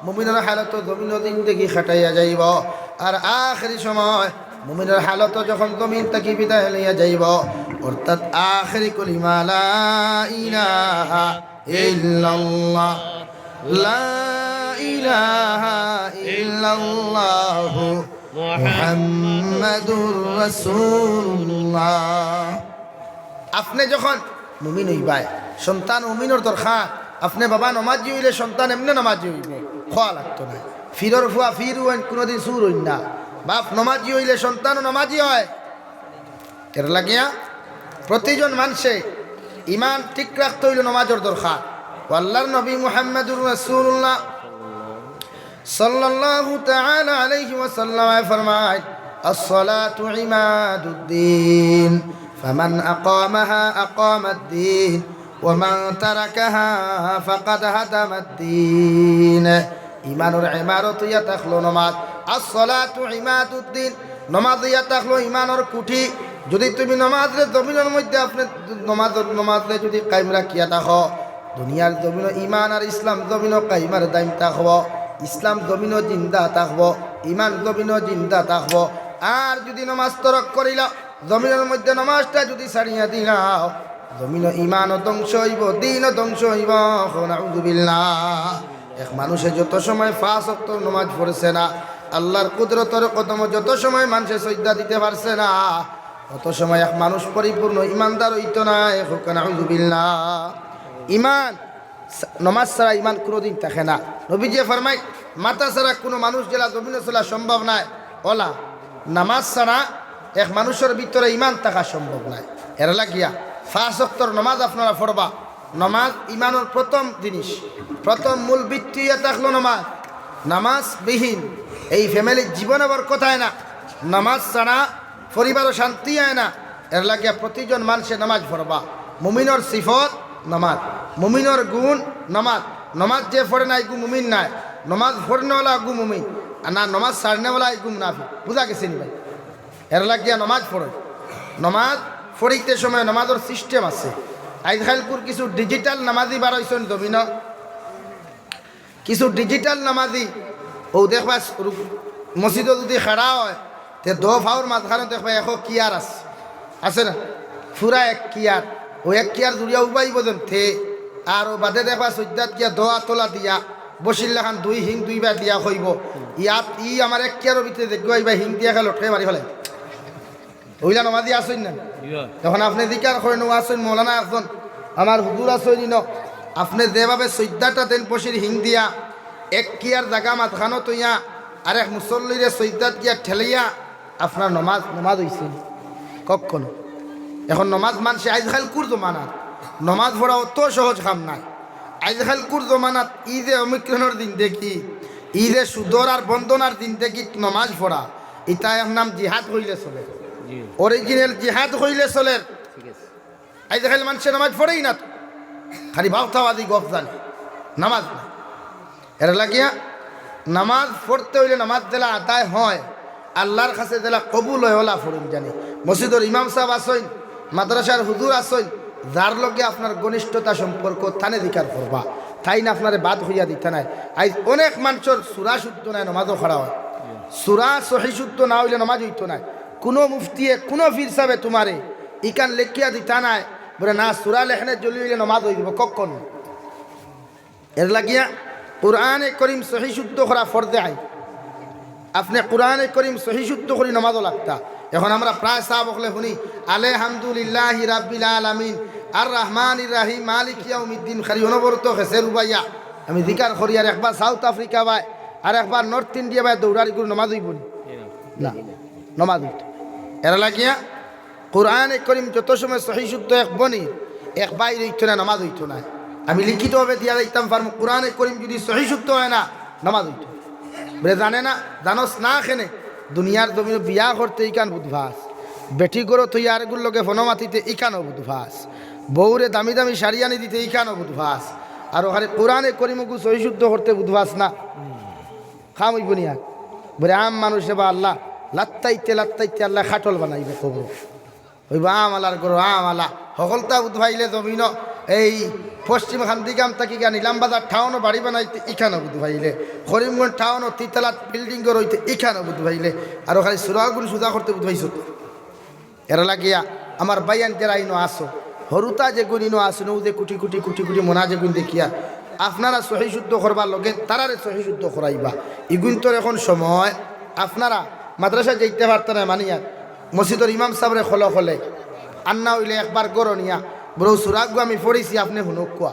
মুমিনের হালত জমিন জিন্দেগি খাটাইয়া যাইব, আর আখেরি সময় মুমিনের হালত যখন জমিন থেকে বিদায় লইয়া যাইব, অর্থাৎ আখেরি কলিমা লা ইলাহা ইল্লাল্লাহ, লা ইলাহা ইল্লাল্লাহু মুহাম্মাদুর রাসূলুল্লাহ। আপনি যখন মুমিন হইবাই, সন্তান মুমিনের দরকার। আপনি বাবা নমাজি হইলে সন্তান এমনি নমাজি হইব, খোয়া লাগতো না। ফিরর ফুয়া ফির হইন, কোনোদিন সুর হইন না। বাপ নমাজি হইলে সন্তানও নমাজি হয়। এর লাগিয়া প্রতিজন মানুষে ইমান ঠিক রাখতে হইলে নমাজের দরকার। আল্লাহর নবী মুহাম্মদুর রাসূলুল্লাহ সাল্লাল্লাহু তাআলা আলাইহি ওয়াসাল্লাম ফরমায়, as-salatu ইমাদুদ্দিন ফামান আকামাহা আকামাদ-দ্বীন ওয়া মান তারাকাহা ফাকাদ হাদামাদ-দ্বীন। ইমানের ইমারত ইয়া তাখলো নামাজ, as-salatu ইমাদুদ্দিন, নামাজ ইয়া তাখলো ইমানের কুঠি। যদি তুমি নামাজের জমিনের মধ্যে আপনি নামাজে যদি কায়েম রাখিয়া থাকো, দুনিয়ার জমিন ইমান আর ইসলাম জমিন কায়েমার দায়িত্ব থাকব। ইসলাম জমিনও জিন্দা থাকব, ইমান জমিনও জিন্দা থাকব। আর যদি নামাজ তরক করিল, জমিনের মধ্যে নামাজটা যদি ছাড়িয়া দিলাও, জমিন ইমানও ধ্বংস হইব, দিনও ধ্বংস হইব। নাউযুবিল্লাহ। এক মানুষে যত সময় 5 ওয়াক্ত নামাজ পড়ছে না, আল্লাহর কুদরতের কদম যত সময় মানুষে সজদা দিতে পারছে না, অত সময় এক মানুষ পরিপূর্ণ ইমানদার হইতো না। নাউযুবিল্লাহ। ইমান, নমাজ ছাড়া ইমান কোনোদিন থাকে না। নবীজি ফরমায়, মাথা ছাড়া কোনো মানুষ জেলা জমিনে চলা সম্ভব নাই। ওলা নামাজ ছাড়া এক মানুষের ভিতরে ইমান থাকা সম্ভব নাই। এর লাগিয়া 5 ওয়াক্তর নমাজ আপনারা পড়বা। নমাজ ইমানের প্রথম জিনিস, প্রথম মূল ভিত্তি থাকলো নামাজ। নামাজ বিহীন এই ফ্যামিলির জীবনে বরকতায় না। নামাজ ছাড়া পরিবারও শান্তি হয় না। এর লাগিয়া প্রতিজন মানুষে নামাজ পড়বা। মুমিনের সিফত নামাজ, মুমিনের গুণ নামাজ। নমাজ যে পড়ে না এগু মুমিন নাই, নমাজ পড়নেওয়ালা এগু মুমিন, আর না নমাজ ছাড়নেওয়ালা এগু মুনাফিক। বুঝা গেছে নি ভাই? এর লাগিয়া নমাজ পড়ে। নমাজ পড়িতে সময় নমাজের সিস্টেম আছে। আজকালকুর কিছু ডিজিটাল নামাজি বার হয়েছেন জমিন, কিছু ডিজিটাল নামাজি। ও দেখবা মসজিদে যদি খাড়া হয়, তে 2 ফাউর মাঝখানে দেখবা 1 কিয়ার আছে না, পুরা 1 কিয়ার। ও 1 কিয়ার জুড়িয়া উবাইব যেন থে। আর ও বাদে দেখবা সজ্জাত গিয়া দোয়া তোলা দিয়া বসিল্লাখান 2 হিং 2 বার দিয়া হইব। ইয়াত আমার 1 কিয়ারের ভিতরে দেখবো এইবার হিং দিয়া খেয়ে লটকে মারি ফেলে। ওইলা নমাজি আসেন না? তখন আপনি জিকার করেন, ও আসেন মৌলানা একজন আমার হুজুর আসেন ন, আপনি যেভাবে সজ্জাটা দেন বসির হিং দিয়া 1 কিয়ার জায়গা মাঝখানো তৈয়া আর এক মুসল্লিরে সজ্জাত গিয়া ঠেলাইয়া আপনার নমাজ হইছে কখনো? এখন নমাজ মানছে আজকালকুর জমানাত নমাজ পড়া অত সহজ কাম নাই। আজকালকুর জমানাত ঈদে অমিক্রণের দিন দেখি, ঈদে সুদর আর বন্ধনার দিন দেখি নমাজ পড়া, এটা নাম জিহাদ হইলে চলে, অরিজিনাল জিহাদ হইলে চলে। আজকাল মানুষে নামাজ পড়েই না, খালি ভাবতাবাদি গপ জানে, নামাজ না। এর লাগিয়া নামাজ পড়তে হইলে নামাজ জেলা আদায় হয়, আল্লাহর কাছে জেলা কবুল হয় ওলা ফরুন জানি। মসজিদের ইমাম সাহেব আসইন, মাদ্রাসার হুজুর আসইন, যার লগে আপনার ঘনিষ্ঠতা সম্পর্ক থানে দিকার করবা, তাই না আপনার বাদ হইয়া দিতে নাই। আজ অনেক মানুষের সুরা শুদ্ধ নাই, নমাজও খাড়া হয়। সুরা সহি শুদ্ধ না হইলে নমাজ হইতো নাই। কোনো মুফতিয়ে কোনো ফির সাহেবে তোমারে ইকান লেখিয়া দিতা নাই বলে না সুরা লেখনে জ্বলি হইলে নমাজ হয়ে দিব কখন। এর লাগিয়া কুরআনে করিম সহি শুদ্ধ করা ফরদে আইন। আপনি কুরআনে করিম সহি শুদ্ধ করি নমাজও লাগতা। এখন আমরা প্রায় সাহাব হলে শুনি আলহামদুলিল্লাহি রাব্বিল আলামিন আর রহমানির রাহিম মালিক ইয়াউমিদ্দিন, খালি অনবরত হেসের উবাইয়া আমি জিকার করি। আর একবার সাউথ আফ্রিকা বাই আর একবার নর্থ ইন্ডিয়া বাই দৌড়ারি করে নমাজ হইব না, নমাজ হইত। এর লাগিয়া কুরআনে করিম যত সময় সহি শুদ্ধ এক বনি এক বাইর হইতো না, নমাজ হইতো না। আমি লিখিতভাবে দিয়া দিতাম পারবো কুরআনে করিম যদি সহি শুদ্ধ হয় না নমাজ হইতো। বলে জানে না, জানোস না খেনে দুনিয়ার জমিনে বিয়া করতে ইকান বুধভাস, বেটি গরো তুই আরেগুর লোকে ফনমাতিতে ইকানো বুধভাস, বউরে দামি দামি শাড়ি আনি দিতে ইকানো বুধভাস, আর ওখানে কোরআনে করিমগু সহিশুদ্ধ করতে বুধভাস না খাম হইব নিয়া। বলে আম মানুষে বা আল্লাহ লাত্তাইতে লাত্তাইতে আল্লাহ খাটল বানাইবে কবর। ওই আমালার গরু আমালা সকলতা উদ্ভাইলে জমিন এই পশ্চিম খান্দিগাম থাকি গা নিলামবাজার টাউনও বাড়ি বানাইতে ইখানো উদ্ভাইলে করিমগঞ্জ টাউনও তিতলা বিল্ডিংও রইতে ইখানো উদ্ভাইলে আর খালি সুরাগুন সুজা করতে উদ্ভাইছ এরা লাগিয়া আমার বাইয়ান যারা ইনো আসো হরুতা যে গুণ ইনো আসো নৌ যে কুটি কুটি কুটি কুটি মোনা যে গুণ দেখিয়া আপনারা সহি শুদ্ধ করবার লগে তারারে সহি শুদ্ধ করাইবা ইগুণ তোর এখন সময় আপনারা মাদ্রাসা যেতে পারতেন না মানিয়া মসজিদর ইমাম সাহেবরে খলে খলে আন্না হইলে একবার গরনিয়া বড় সুরাগু আমি পড়েছি আপনি হুনক কোয়া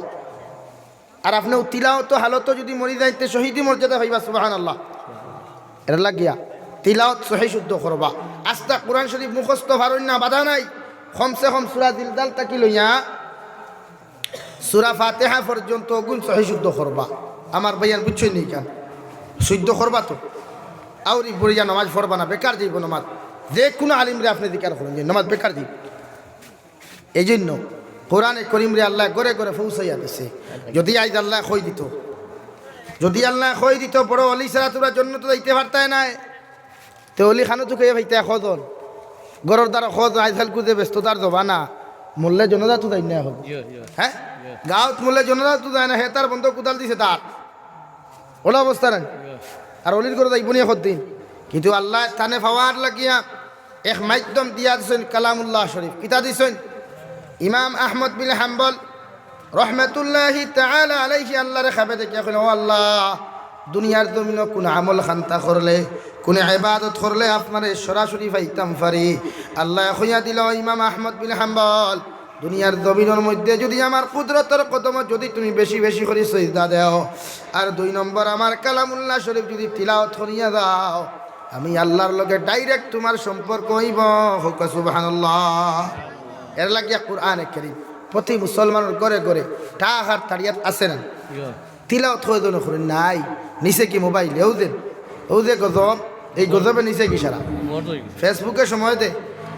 আর আপনি তিলাও তো হালত যদি মরি যাইতে শহীদি মর্যাদা হইবা সুবহানাল্লাহ এর লাগিয়া তিলাওত সহি শুদ্ধ করবা আস্তা কোরআন শরীফ মুখস্থ ভারণ না বাধা নাই কমসে কম সূরা দিলদাল তাকি লইয়া সূরা ফাতিহা পর্যন্ত গুণ সহি শুদ্ধ করবা আমার ভাইয়ার বুঝছই নি কেন শুদ্ধ করবা তো আউরি বড়িয়া নামাজ পড়বা না বেকার যাইব নামাজ যে কোনো আলিমরে আপনি দিকার করেন যে নামাজ বেকার দিব এই জন্য কোরআনে করিমরে আল্লাহ গড়ে গড়ে পৌঁছাইয়া দিছে যদি আজ আল্লাহ কই দিত যদি আল্লাহ কই দিত বড় অলি ছাড়া তোরা জন্য তো যাইতে পারতাই নাই তো অলি খানো তো খেয়ে ভাইতে খজন গরর দ্বারা খজ আজকাল কুদে ব্যস্ততার জবা না মূল্যে জনদা তো যাই না হোক হ্যাঁ গাঁৱত মূল্যে জনদা তো যায় না হে তার বন্ধ কোদাল দিছে তার ওলা অবস্থা নাই আর অলির করে যাইব নিয়ে দিন কিন্তু আল্লাহ থানে ফাওয়ার লাগিয়া এক মাধ্যম দিয়া দিছেন কালামুল্লাহ শরীফ কিতা দিছেন ইমাম আহমদ বিন হাম্বল রহমতুল্লাহি তাআলা আলাইহি আল্লাহর খাবে দেখিয়া কইল ও আল্লাহ দুনিয়ার জমিন কোন আমল খান্তা করলে কোন ইবাদত করলে আপনারে সরাসরি পাইতাম পারি আল্লাহ কইয়া দিল ইমাম আহমদ বিন হাম্বল দুনিয়ার জমিনের মধ্যে যদি আমার কুদরতের কদম যদি তুমি বেশি বেশি করে সিজদা দাও আর 2 নম্বর আমার কালামুল্লাহ শরীফ যদি তিলাওয়াত করিয়া দাও আমি আল্লাহর লগে ডাইরেক্ট তোমার সম্পর্ক হইব হোক সুবহানাল্লাহ এর লাগিয়া কোরআনে কারীম প্রতি মুসলমানের ঘরে ঘরে টাহার তাড়িয়াত আছে না তিলাওয়াত হয়ে দেন করে নাই নিচে কি মোবাইল ও যে গজব এই গজবে নিচে কি সারা ফেসবুকে সময় দে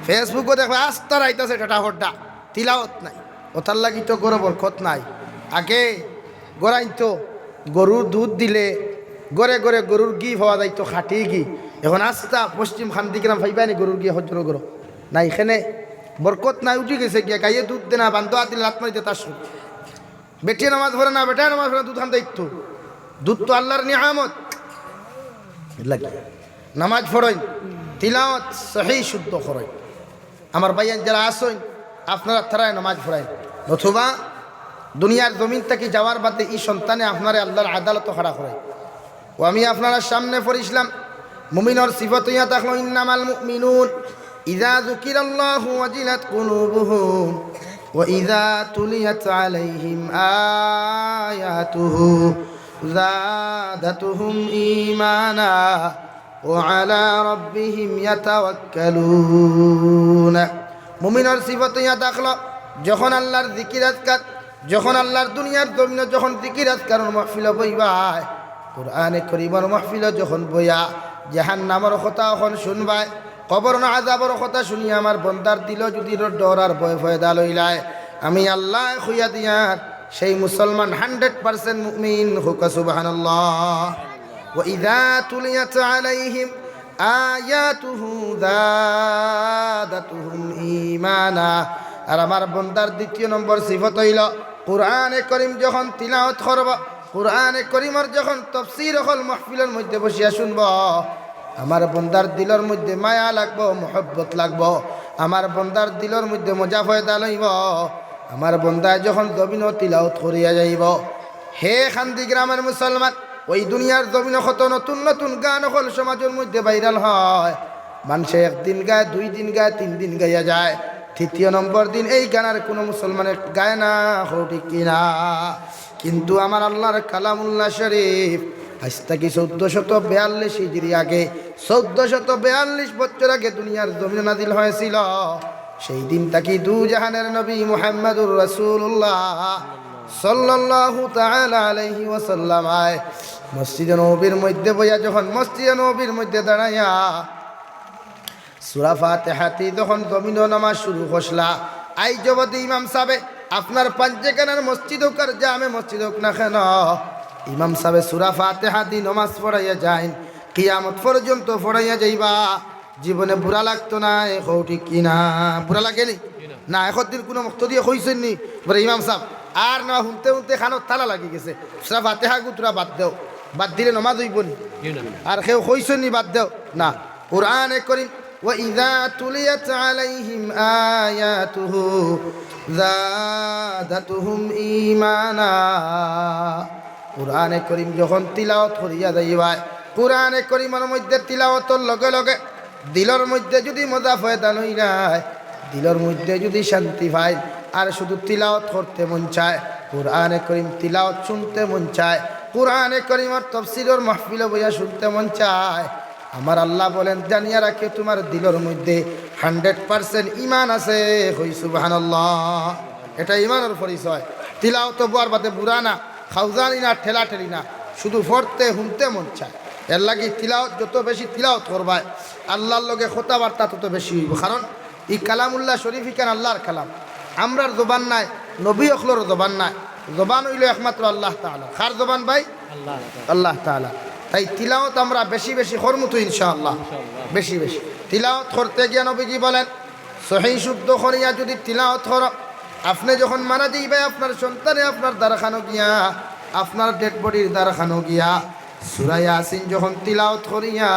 ফেসবুকে দেখবে আস্তা রাইতাছে টাটা হড্ডা তিলাওয়াত নাই ওতার লাগি তো গরু বরকত নাই আগে গড়াই তো গরুর দুধ দিলে গড়ে গড়ে গরুর ঘি হওয়া যাইতো খাটি ঘি এখন আস্তা পশ্চিম খান্দিগ্রাম ফাইবানি গরুর ঘি হজ্জর গরু না এখানে বরকত নাই উঠে গেছে গিয়া গাইয়ে দুধ দে না বান্ধ দিলে লাত মারিতে তার শুরু বেটিয়ে নামাজ পড়ে না বেটায় নামাজ পড়ে দুধ খান দায়িত্ব দুধ তো আল্লাহর নিয়ামত লাগে নামাজ পড়েন তিলাওয়াত সহি শুদ্ধ করেন আমার ভাইয়ান যারা আসেন আপনারা তারাই নামাজ পড়েন অথবা দুনিয়ার জমিন থেকে যাওয়ার বাদে এই সন্তানে আপনারে আল্লাহর আদালত খাড়া করে ও আমি আপনারা সামনে পড়িছিলাম মুমিনের সিফত ইয়া থাকলো ইন্নামাল মুমিনুন ইযা যুকিরাল্লাহু ওয়াজিলাত কুলুবুহুম ওয়া ইযা তুলিয়াত আলাইহিম আয়াতুহু যাদাতুহুম ঈমানা ওয়া আলা রাব্বিহিম ইয়াতাওয়াক্কালুন মুমিনের সিফত ইয়া থাকলো যখন আল্লাহর জিকির আজকার যখন আল্লাহর দুনিয়ার জমিনে যখন জিকির আজকারের মাহফিল বইবায় কোরআনে কারীমের মাহফিল যখন বইয়া জাহান্নামের কথা এখন শুনবায় কবর না আযাবের কথা শুনি আমার বন্দার দিল যদি ডর আর ভয় ভয়দা লইলায় আমি আল্লাহ খুইয়া দিয়ার সেই মুসলমান 100% মুমিন হোক সুবহানাল্লাহ ওয়া ইযা তুলিয়াত আলাইহিম আয়াতুহু যাদাতুহুম ঈমানা আর আমার বন্দার দ্বিতীয় নম্বর সিফত হইল কোরআনে কারীম যখন তিলাওয়াত করব কোরআনে কারীমের যখন তাফসীর হল মাহফিলের মধ্যে বসিয়া শুনব আমার বন্দার দিলের মধ্যে মায়া লাগবো মহব্বত লাগবো আমার বন্দার দিলের মধ্যে মজা ফয়দা লইব আমার বন্দায় যখন জমিন তিলাওয়াত করিয়া যাইব হে খান্দি গ্রামের মুসলমান ওই দুনিয়ার জমিন কত নতুন নতুন গান হল সমাজের মধ্যে ভাইরাল হয় মানুষে একদিন গায় 2 দিন গায় 3 দিন গাইয়া যায় তৃতীয় নম্বর দিন এই গান আর কোনো মুসলমানের গায় না ঠিক কিনা কিন্তু আমার আল্লাহর কালামুল্লাহ শরীফ আজ থেকে 1442 হিজরি আগে 1442 বছর আগে দুনিয়ার জমিনে নাজিল হয়েছিল সেই দিন থেকে দু জাহানের নবী মুহাম্মদুর রাসূলুল্লাহ সাল্লাল্লাহু তাআলা আলাইহি ওয়াসাল্লাম মসজিদে নববীর মধ্যে বইয়া যখন মসজিদে নববীর মধ্যে দাঁড়াইয়া সূরা ফাতিহাতি যখন জমিন নামাজ শুরু করলা আই জবদি ইমাম সাহেব আপনার পাঁচজেখানের মসজিদ হোক আর জামে মসজিদ হোক না কেন ইমাম সাহেব সূরা ফাতিহা দি নামাজ পড়াইয়া যান কিয়ামত পর্যন্ত পড়াইয়া যাইবা জীবনে বুড়া লাগতো না এ ঠিক কিনা বুড়া লাগেনি না এখন দিন কোনো মক্ত দিয়ে কইছেন নি বলে ইমাম সাহেব আর না শুনতে শুনতে খানো তালা লাগি গেছে সেটা বাতে হাগু তোরা বাদ দেও বাদ দিলে নমাজ হইব নি আর কেউ কইছেন নি বাদ দেও না কোরআনে করিম وَإِذَا تُلِيَتْ عَلَيْهِمْ آيَاتُهُ زَادَتْهُمْ إِيمَانًا কোরআনে করিম যখন তিলাওয়াত করিয়া যাইবায় কোরআনে করিমের মধ্যে তিলাওয়াতের লগে লগে দিলের মধ্যে যদি মজা ফয়দা লই যায় দিলের মধ্যে যদি শান্তি পায় আর শুধু তিলাওয়াত করতে মন চায় কোরআনে করিম তিলাওয়াত শুনতে মন চায় কোরআনে করিমের তাফসীরের মাহফিলে বইয়া শুনতে মন চায় আমার আল্লাহ বলেন জানিয়া রাখে তোমার দিলের মধ্যে 100% ঈমান আছে কই সুবহানাল্লাহ এটা ঈমানের পরিচয় তিলাওয়াত বুয়ার বাদে বুড়া না খাউজানি না ঠেলা ঠেলি না শুধু পড়তে শুনতে মন চায় এর লাগি তিলাওয়াত যত বেশি তিলাওয়াত করবায় আল্লাহর লগে কথাবার্তা তত বেশি হইব কারণ এই কালামুল্লাহ শরীফ ইকান আল্লাহর কালাম আমরার জবান নাই নবী অখলোর জবান নাই জবান হইল একমাত্র আল্লাহ তাআলা কার জবান ভাই আল্লাহ তাআলা তাই তিলাওয়াত আমরা বেশি বেশি করমু তো ইনশাআল্লাহ বেশি বেশি তিলাওয়াত করতে গিয়ে নবীজি বলেন সহিহ শুদ্ধ করিয়া যদি তিলাওয়াত করো আপনি যখন মারা যাইবে আপনার সন্তানে আপনার দ্বারখানো গিয়া আপনার ডেড বডির দ্বারখানো গিয়া সূরা ইয়াসিন যখন তিলাওয়াত করিয়া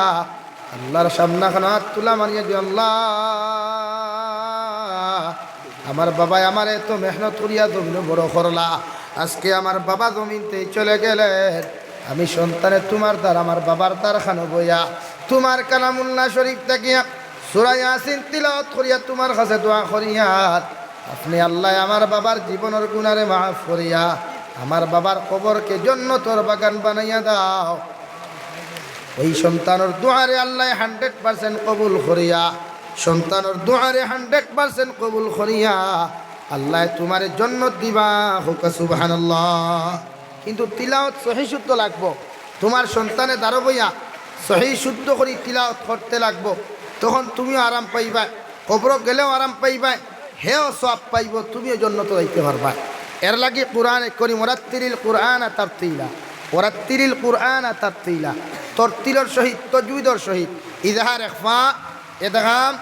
আল্লাহর সামনাখানে হাত তুলা মারিয়া দিও আল্লাহ আমার বাবা আমার এত মেহনত করিয়া জমিন বড় করলা আজকে আমার বাবা জমিনতে চলে গেলেন আমি সন্তানে তোমার দ্বার আমার বাবার দ্বারখানো বইয়া তোমার কালামুল্লাহ শরীফ থাকিয়া সূরা ইয়াসিন তিলাওয়াত করিয়া তোমার কাছে দোয়া করিয়া আপনি আল্লাহ আমার বাবার জীবনের গুনারে মাফ করিয়া আমার বাবার কবরকে জান্নাতের বাগান বানাইয়া দাও ওই সন্তানের দোয়ারে আল্লাহ 100% কবুল করিয়া সন্তানের দোয়ারে 100% কবুল করিয়া আল্লাহ তোমার জান্নাত দিবা হুক সুবহানাল্লাহ কিন্তু তিলাওয়াত সহিহ শুদ্ধ লাগবো তোমার সন্তানে দাঁড়ো বইয়া সহিহ শুদ্ধ করে তিলাওয়াত করতে লাগবো তখন তুমিও আরাম পাইবা কবর গেলেও আরাম পাইবা হেও সওয়াব পাইব তুমিও জান্নাতে যাইতে পারবা এর লাগি কোরআনে করিম ওয়ারাত্তিলিল কুরআনা তারতিলা ওয়ারাত্তিলিল কুরআনা তারতিলা তরতিলের সহিত তাজউইদের সহিত ইজহার ইখফা ইদগাম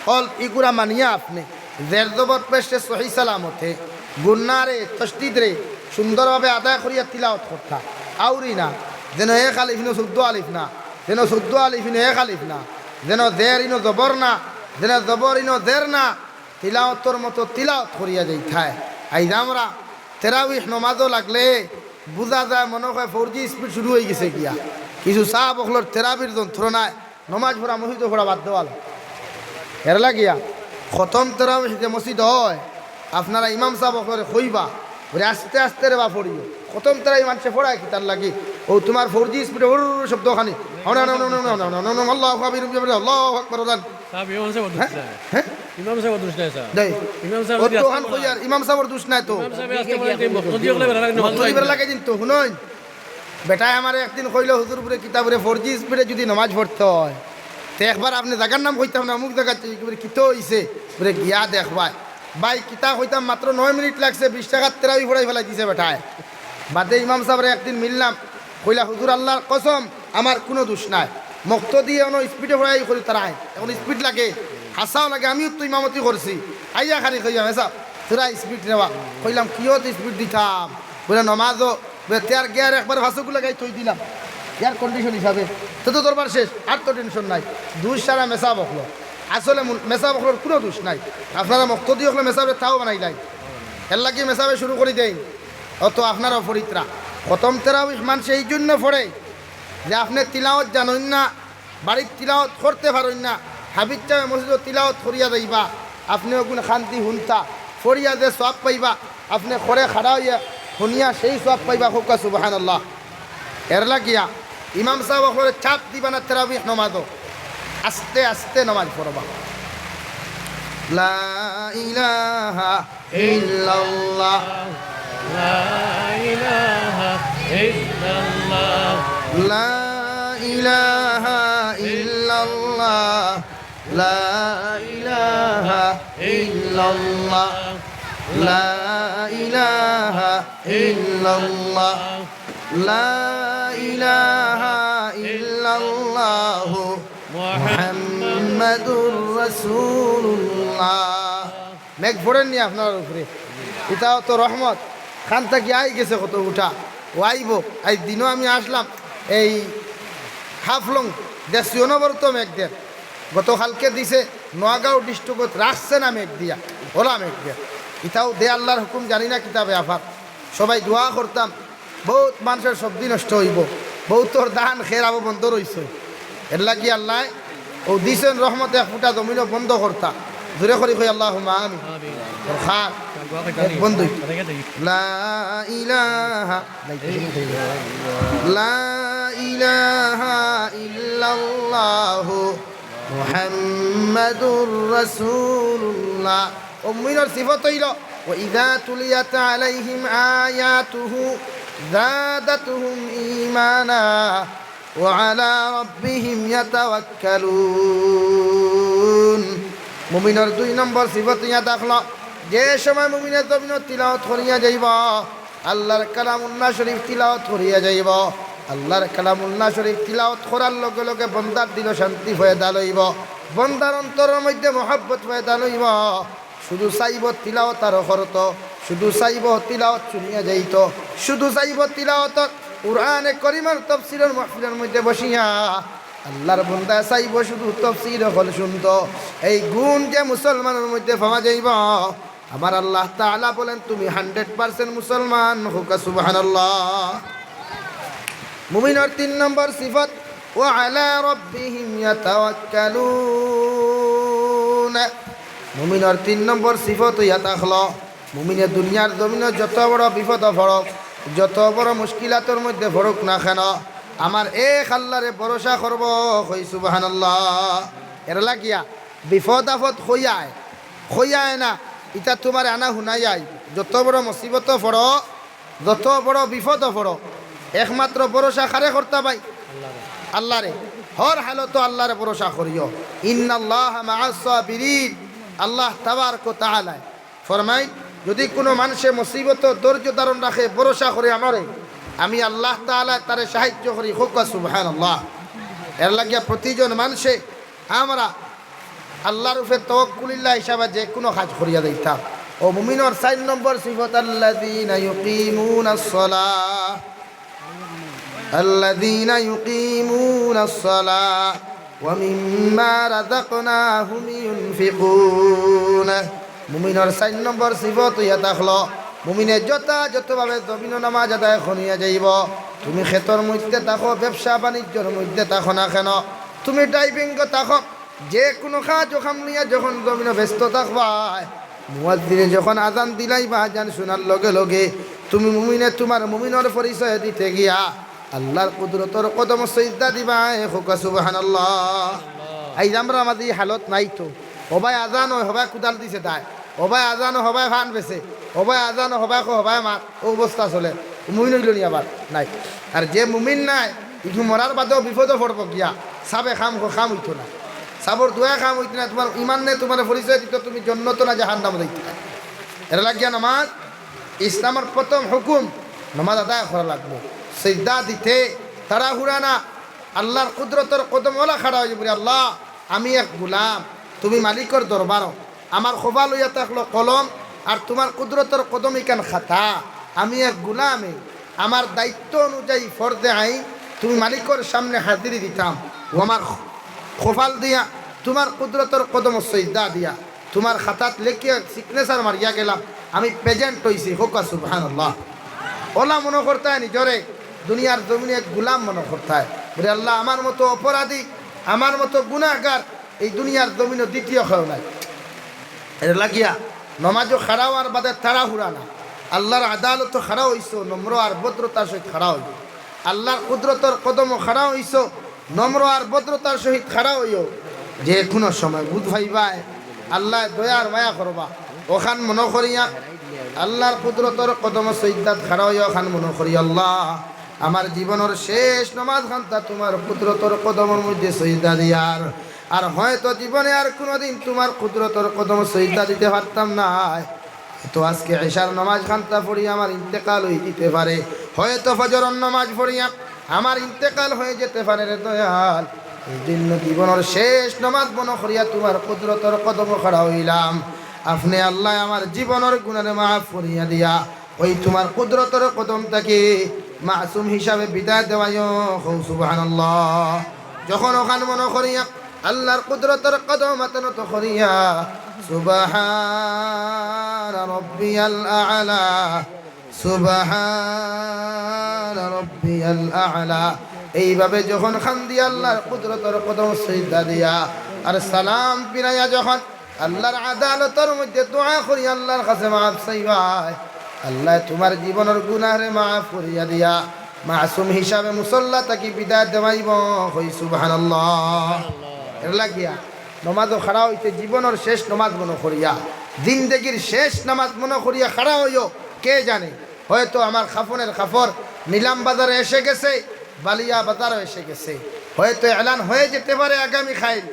কল ইগুরা মানিয়া আপনি জের জবর পেশে সহিহ সালামতে গুন্নারে তশদীদ রে সুন্দরভাবে আদায় করিয়া তিলাওয়াত করতা আউরি না যেন এক আলিফ ইনো শুদ্ধ আলিফ না যেন শুদ্ধ আলিফ ইনো এক আলিফ না যেন জের ইনো জবর না যেন জবর ইনো জের না তিলাওয়াতর মতো তিলাওয়াত করিয়া যাইতায় আইজ আমরা তেরাউইহ নমাজও লাগলে বুঝা যায় মনে হয় 4G স্পিড শুরু হয়ে গেছে গিয়া কিছু চাহ বকলোর তেরাবির যন্ত্রণায় নমাজ পড়া মসজিদ পড়া বাদ দেওয়াল এর লাগিয়া খতম তেরাউইহ যে মসজিদ হয় আপনারা ইমাম সাহেব বকলরে কইবা বলে আস্তে আস্তে রে বা পড়িও খতম তেরাই মানুষে পড়ায় কি তার লাগে ও তোমার 4G স্পিডে ওর শব্দখানি আল্লাহু আকবার আল্লাহু আকবার হ্যাঁ ইমাম সাহেব দোষ নাই স্যার দেই ইমাম সাহেব ও তো হান কইয়ার ইমাম সাহেবের দোষ নাই তো তলিবার লাগে কিন্তু শুনুন বেটায় আমার একদিন কইলো হুজুরপুরে কিতাবরে 4G স্পিডে যদি নামাজ পড়তে হয় তো একবার আপনি জায়গার নাম কইতাম না অমুক জায়গা কিতো হইছে বলে গিয়া দেখবাই ভাই কিতা কইতাম মাত্র 9 মিনিট লাগছে 20 টাকার তেরাবি ফড়াই ফেলাই দিছে বেটায় বাদে ইমাম সাহেবরে একদিন মিললাম কইলা হুজুর আল্লাহর কসম আমার কোনো দোষ নাই মুক্ত দিয়ে অন স্পিডে ফড়াই করি তারাই এখন স্পিড লাগে হাসাও লাগে আমিও তো ইমামতি করছি আইয়া খালি কইয়া হেসা তোরা স্পিড নেওয়া কইলাম কিও তো স্পিড দিতাম বলে নমাজও তেয়ার গিয়ার একবার হাসুকু লাগাই থই দিলাম ইয়ার কন্ডিশন হিসাবে তো তো দরবার শেষ আর তো টেনশন নাই দুই সারা মেসা বকলো আসলে মেসা বকলোর কোনো দোষ নাই আপনারা মুক্ত দিয়ে হলে মেসাবে তাও বানাই লাই এর লাগে মেসাবে শুরু করে দেয় অত আপনারাও ফরিত্রা প্রথম তেরাউইহ মানুষ এই জন্য পড়ে যে আপনি তিলাওয়াত জানেন না বাড়ির তিলাওয়াত করতে পারেন না হাবিজ চাহে মসজিদ তিলাওয়াত করিয়া যাইবা আপনি ওগুলো শান্তি হুনতা ফরিয়া যে সব পাইবা আপনি করে খাড়া হইয়া শুনিয়া সেই সব পাইবা হোকা সুবহানাল্লাহ এর লাগিয়া ইমাম সাহেব ওখানে চাপ দিবা না তেরাউইহ নমাজও আস্তে আস্তে নমাজ পড়বা লা ইলাহা ইল্লাল্লাহ লা ইলাহা ইল্লাল্লাহ লা ইলাহা ইল্লাল্লাহ লা ইলাহা ইল্লাল্লাহ লা ইলাহা ইল্লাল্লাহ লা ইলাহা ইল্লাল্লাহ মুহাম্মাদুর মুহাম্মাদুর রাসূলুল্লাহ। মেঘ পড়েননি আপনার উপরে, এটাও তো রহমত। খান থেকে আই গেছে কত উঠা, ও আইব। আজ দিনও আমি আসলাম এই হাফলং দেশীয় নবরত মেঘ দেন গতকালকে দিছে নোয়াগাঁও ডিস্ট্রিক্টত রাখছে না মেঘ দিয়া, ওলা মেঘ দিয়া। ইটাও দে আল্লাহর হুকুম, জানি না কিতাবে আফার। সবাই দোয়া করতাম, বহুত মানুষের সবজি নষ্ট হইব, বহুতর দান খেরাব বন্ধ রইছে। এর লাগি আল্লাহ ও দিছেন রহমতে এক ফুটা জমিনও বন্ধ করতা। জোরে করি কই আল্লাহুম্মা আমিন। খান বন্ধু লা ইলাহা লা ইলাহা ইল্লাল্লাহু মুহাম্মাদুর রাসূলুল্লাহ। ও মুমিনের সিফত হইল ওয়া ইযা তুলিয়াত আলাইহিম আয়াতুহু যাদাতুহুম ঈমানা ওয়া আলা রাব্বিহিম ইয়াতাওয়াক্কালুন। মুমিনের 2 নম্বর সিফত ইয়া দেখলো, যে সময় মুমিনের জমিন তিলাওয়াত করিয়া যাইব, আল্লাহর কালামুল্লাহ শরীফ তিলাওয়াত করিয়া যাইব। আল্লাহর কালামুল্লাহ শরীফ তিলাওয়াত করার লগে লগে বন্দার দিল শান্তি পয়দা লইব, বন্দার অন্তরের মধ্যে মহব্বত পয়দা লইব। শুধু চাইব তিলাওয়াত আর করত, শুধু চাইব তিলাওয়াত শুনিয়া যাইত, শুধু চাইব তিলাওয়াত কুরআনে কারীমের তাফসীরের মাহফিলের মধ্যে বসিয়া আল্লাহর বান্দা চাইব শুধু তাফসীর হল শুনত। এই গুণ যে মুসলমানের মধ্যে পাওয়া যাইব, আমার আল্লাহ তাআলা বলেন তুমি 100% মুসলমান হোক। সুবহানাল্লাহ। মুমিনের 3 নম্বর সিফত ওয়া আলা রাব্বিহিম ইয়াতাওয়াক্কালুন। মুমিনের 3 নম্বর সিফত ইয়া তাখলো, মুমিনে দুনিয়ার জমিনে যত বড় বিপদ পড়ক, যত বড় মুশকিলাতের মধ্যে পড়ুক না কেন, আমার এক আল্লাহরে ভরসা করব। কই সুবহানাল্লাহ। এর লাগিয়া বিপদ আপদ হইয়ায় না, এটা তোমার আনা শুনাই আই। যত বড় মুসিবত পড়ো, যত বড় বিপদ পড়ো, একমাত্র ভরসা কারে করতে ভাই? আল্লাহরে। হর হালত আল্লাহরে ভরসা করিও। ইন্নাল্লাহা মাআস সাবিরিন। আল্লাহ তাবারক ওয়া তাআলা ফরমাই, যদি কোনো মানুষে মুসিবত ধৈর্য ধারণ রাখে, ভরসা করে আমারে, আমি আল্লাহ তাআলা তারে সাহায্য করি। হোক সুবহানাল্লাহ। এর লাগিয়া প্রতিজন মানুষে আমরা আল্লাহর উপরে তাওয়াক্কুলিল্লাহ হিসাবে যে কোনো কাজ করিয়া দিতাম। ও মুমিনের 4 নম্বর সিফত আল্লাযীনা ইউকিমুনাস সালাহ, আল্লাযীনা ইউকিমুনাস সালাহ ওয়া মিম্মা রাযাকনাহুম ইউনফিকুন। মুমিনের 4 নম্বর সিফত ইয়া থাকলো, মুমিনে যথাযথভাবে জমিন নামাজ আদায় করিয়া যাইব। তুমি ক্ষেতর মধ্যে থাকো, ব্যবসা বাণিজ্যের মধ্যে থাকো না কেন, তুমি ড্রাইভিং থাকো, যে কোনো কাজ ওখান নিয়ে যখন জমিনে ব্যস্ত থাকবা, মুয়াজ্জিনে যখন আজান দিলাইবা, আজান শোনার লগে লগে তুমি মুমিনে তোমার মুমিনের পরিচয় দিতে গিয়া আল্লাহর কুদরতর কদম সিজদা দিবা। হোক সুবহানাল্লাহ। এই আমরা আমাদের হালত নাই তো, হবাই আজান হবাই কুদাল দিছে তাই, হবাই আজান হবাই ফান বেছে, হবাই আজান হবাই হবাই মাত, অবস্থা চলে। মুমিন হইল নি আবার নাই। আর যে মুমিন নাই, ইটু মরার বাদেও বিপদও পড়ব গিয়া, সাবে খাম হইতো না, সাবর দুয়া খাম হইতো না। তোমার ইমান নেই, তোমার পরিচয় দিত, তুমি জন্নত না জাহান্নাম দিতে। এর লাগিয়া নামাজ ইসলামের প্রথম হুকুম, নামাজ আদায় করা লাগবো। সিজদা দিতে তাড়াহুড়া না, আল্লাহর কুদরতের কদম ওলা খাড়া হয়ে যাবে। আল্লাহ আমি এক গোলাম, তুমি মালিকর দরবার, আমার খোবা লইয়া থাকলো কলম, আর তোমার কুদরতের কদম ইকান খাতা। আমি এক গোলামে, আমার দায়িত্ব অনুযায়ী ফরদে আইন তুমি মালিকর সামনে হাজিরি দিতাম। ও আমার খোফাল দিয়া তোমার কুদরতের কদম সিজদা দিয়া তোমার খাতাত লেখিয়া সিগনেচার মারিয়া গেলাম, আমি প্রেজেন্ট হইছি। হোক সুবহানাল্লাহ। ওলা মনে করতে হয় নিজরে দুনিয়ার জমিনে এক গুলাম মনে করতে হয়। বলে আল্লাহ আমার মতো অপরাধী, আমার মতো গুনাহগার এই দুনিয়ার জমিনে দ্বিতীয় কেউ নাই। এর লাগিয়া নমাজও খাড়া হওয়ার বাদে তাড়াহুড়া না, আল্লাহর আদালত খাড়া হইছ নম্র আর ভদ্রতার সহিত খাড়া হইল। আল্লাহর কুদরতর কদম খাড়া হইছ নম্র আর ভদ্রতার সহিত খাড়া হইও। যে কোনো সময় বুধ ভাইবাই আল্লাহ দয়ার মায়া করবা, ওখান মনে করিয়া আল্লাহর কুদরতর কদম সৈদাত খাড়া হইয়া ওখান মনে করি, আল্লাহ আমার জীবনের শেষ নমাজ খান্তা তোমার কুদরতর কদমের মধ্যে সৈদা দিয়ার। আর হয়তো জীবনে আর কোনোদিন তোমার কুদরতর কদম সৈদা দিতে পারতাম না, তো আজকে এশার নামাজ খান্তা পড়িয়া আমার ইন্তেকাল হয়ে যেতে পারে, হয়তো ফজরের নামাজ পড়িয়া আমার ইন্তেকাল হয়ে যেতে পারে রে দয়াল। এই জন্য জীবনের শেষ নামাজ মনে করিয়া তোমার কুদরতের কদম খাড়া হইলাম। আপনি আল্লাহ আমার জীবনের গুনারে মাফ করিয়া দিয়া ওই তোমার কুদরতের কদম থেকে মাসুম হিসাবে বিদায় দেওয়ায় সুবহানাল্লাহ। যখন ওখান মনে করিয়া আল্লাহর কুদরতের কদম মাতানত করিয়া সুবহান রাব্বিয়াল আ'লা সুবহান রাব্বিয়াল আ'লা এইভাবে যখন খান দিয়া আল্লাহর কুদরতের কদম সিজদা দিয়া আর সালাম ফিরাইয়া যখন আল্লাহর আদালতের মধ্যে দোয়া করি আল্লাহর কাছে মাফ চাইবাই, আল্লাহ তোমার জীবনের গুনাহরে মাফ করিয়া দিয়া মাসুম হিসাবে মুসল্লা তাকে বিদায় দেওয়াইব। হই সুবহানাল্লাহ। এর লাগিয়া নমাজও খাড়া হইতে জীবনের শেষ নমাজ মনে করিয়া জিন্দেগির শেষ নামাজ মনে করিয়া খাড়া হইও। কে জানে হয়তো আমার খাফনের খাফর নিলাম বাজারে এসে গেছে, বালিয়া বাজারও এসে গেছে, হয়তো এলান হয়ে যেতে পারে আগামী খাইল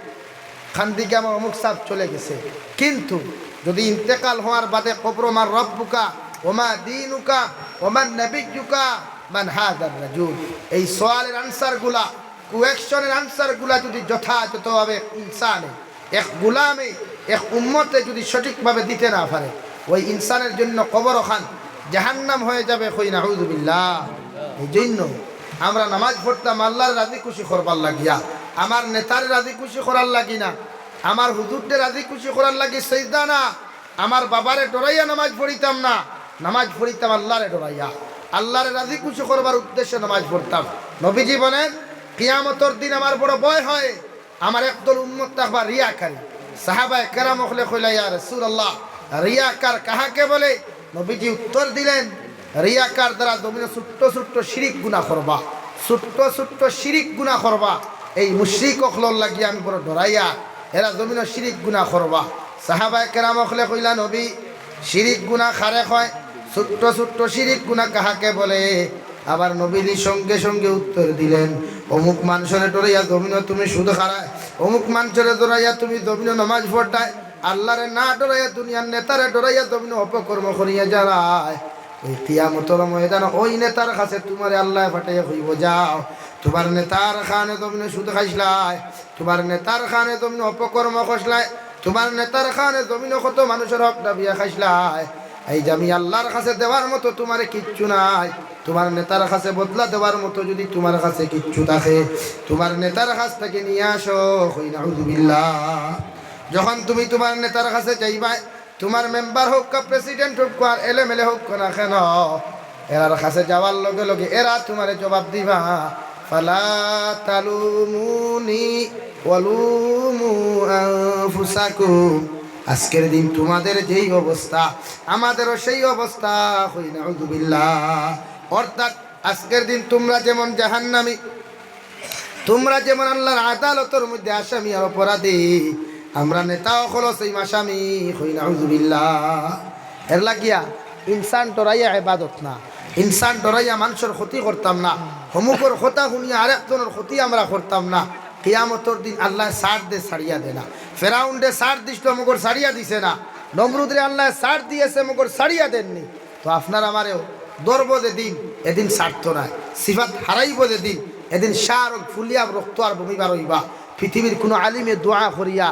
খান্দিকে আমার অমুক সাহেব চলে গেছে। কিন্তু যদি ইন্তেকাল হওয়ার বাদে কবর মার রব্বুকা ওমা দিনুকা ওমান নবিয়্যুকা মান হাযার রাজুল, এই সওয়ালের আনসারগুলা কোয়েকশনের আনসারগুলা যদি যথাযথভাবে ইনসানে এক গোলামে এক উম্মতে যদি সঠিকভাবে দিতে না পারে, ওই ইনসানের জন্য কবর খান জাহান্নাম হয়ে যাবে। কই নাউযুবিল্লাহ। এই জন্য আমরা নামাজ পড়তাম আল্লাহর রাজি খুশি করবার লাগিয়া, আমার নেতার রাজি খুশি করার লাগি না, আমার হুজুরদের রাজি খুশি করার লাগি সিজদা না, আমার বাবারে ডরাইয়া নামাজ পড়িতাম না, নামাজ পড়িতাম আল্লাহরে ডরাইয়া, আল্লাহরে রাজি খুশি করবার উদ্দেশ্যে নামাজ পড়তাম। নবীজি বলেন কিয়ামতের দিন আমার বড় ভয় হয় আমার একদল উম্মত থাকবা রিয়াকারী। সাহাবায়ে কেরাম হলে কইলা ইয়া রাসূলুল্লাহ রিয়াকার কাহাকে বলে? নবীজি উত্তর দিলেন রিয়াকার দ্বারা জমিনে ছোট্ট ছোট্ট শিরিক গুনাহ করবা, ছোট্ট ছোট্ট শিরিক গুনাহ করবা। এই মুশরিক অখলর লাগিয়া আমি বড় ডরাইয়া এরা জমিনে শিরিক গুনাহ করবা। সাহাবায়ে কেরাম হলে কইলা নবী শিরিক গুনাহ খারে হয়, ছোট্ট ছোট্ট শিরিক গুনাহ কাহাকে বলে? আবার নবীজি সঙ্গে সঙ্গে উত্তর দিলেন অমুক মানুষের ডরাইয়া জমিনে তুমি সুদ খারায়, অমুক মানুষের ডরাইয়া তুমি জমিনে নামাজ পড়ায়, আল্লাহরে না ডরাইয়া দুনিয়ার নেতারে ডরাইয়া জমিনে অপকর্ম করিয়া যায়, ওই কিয়ামতের ময়দানে ওই নেতার কাছে তোমার আল্লাহ পাঠাইয়া হইব যাও তোমার নেতার খানে জমিনে সুদ খাইসলাই, তোমার নেতার খানে জমিনে অপকর্ম খসলাই, তোমার নেতার খানে জমিনে কত মানুষের হক দাবিয়া খাইসলাই, এই যে আমি আল্লাহর কাছে দেওয়ার মতো তোমার কিচ্ছু নাই, তোমার নেতার কাছে বদলা দেওয়ার মতো যদি তোমার কাছে কিচ্ছু থাকে তোমার নেতার কাছ থেকে নিয়ে আসো। কই নাউযুবিল্লাহ। যখন তুমি তোমার নেতার কাছে যাইবা, তোমার মেম্বার হোক কা প্রেসিডেন্ট হোক আর এলএমএলএ হোক না কেন, এরার কাছে যাওয়ার লগে লগে এরা তোমার জবাব দিবা ফালা তালুমুনি ওয়ালুমু আনফুসাকুম। আজকের দিন তোমাদের যেই অবস্থা আমাদেরও সেই অবস্থা। কই নাউযুবিল্লাহ। অর্থাৎ আজকের দিন তোমরা যেমন জাহান্নামী, তোমরা যেমন আল্লাহর আদালতের মধ্যে আসামি আর অপরাধী, আমরা নেতাও হলো সেই আসামি। কই নাউযুবিল্লাহ। এর লাগিয়া ইনসান ডরাইয়া ইবাদত না, ইনসান ডরাইয়া মানুষের ক্ষতি করতাম না, হমুকর কথা শুনিয়া আরেকজনের ক্ষতি আমরা করতাম না। কিয়ামতের দিন আল্লাহ সার দে ছাড়িয়া দে না। ফেরাউন্ডে সার দিছিল মগর ছাড়িয়া দিছে না, নমরুদরে আল্লাহ সার দিয়েছে মগর ছাড়িয়া দেননি। তো আপনার আমারেও দর্ব যে দিন এদিন স্বার্থ নাই, সিফাত হারাইব যে দিন এদিন সার ফুলিয়া রক্ত আর বমিবার হইবা। পৃথিবীর কোনো আলিমে দোয়া করিয়া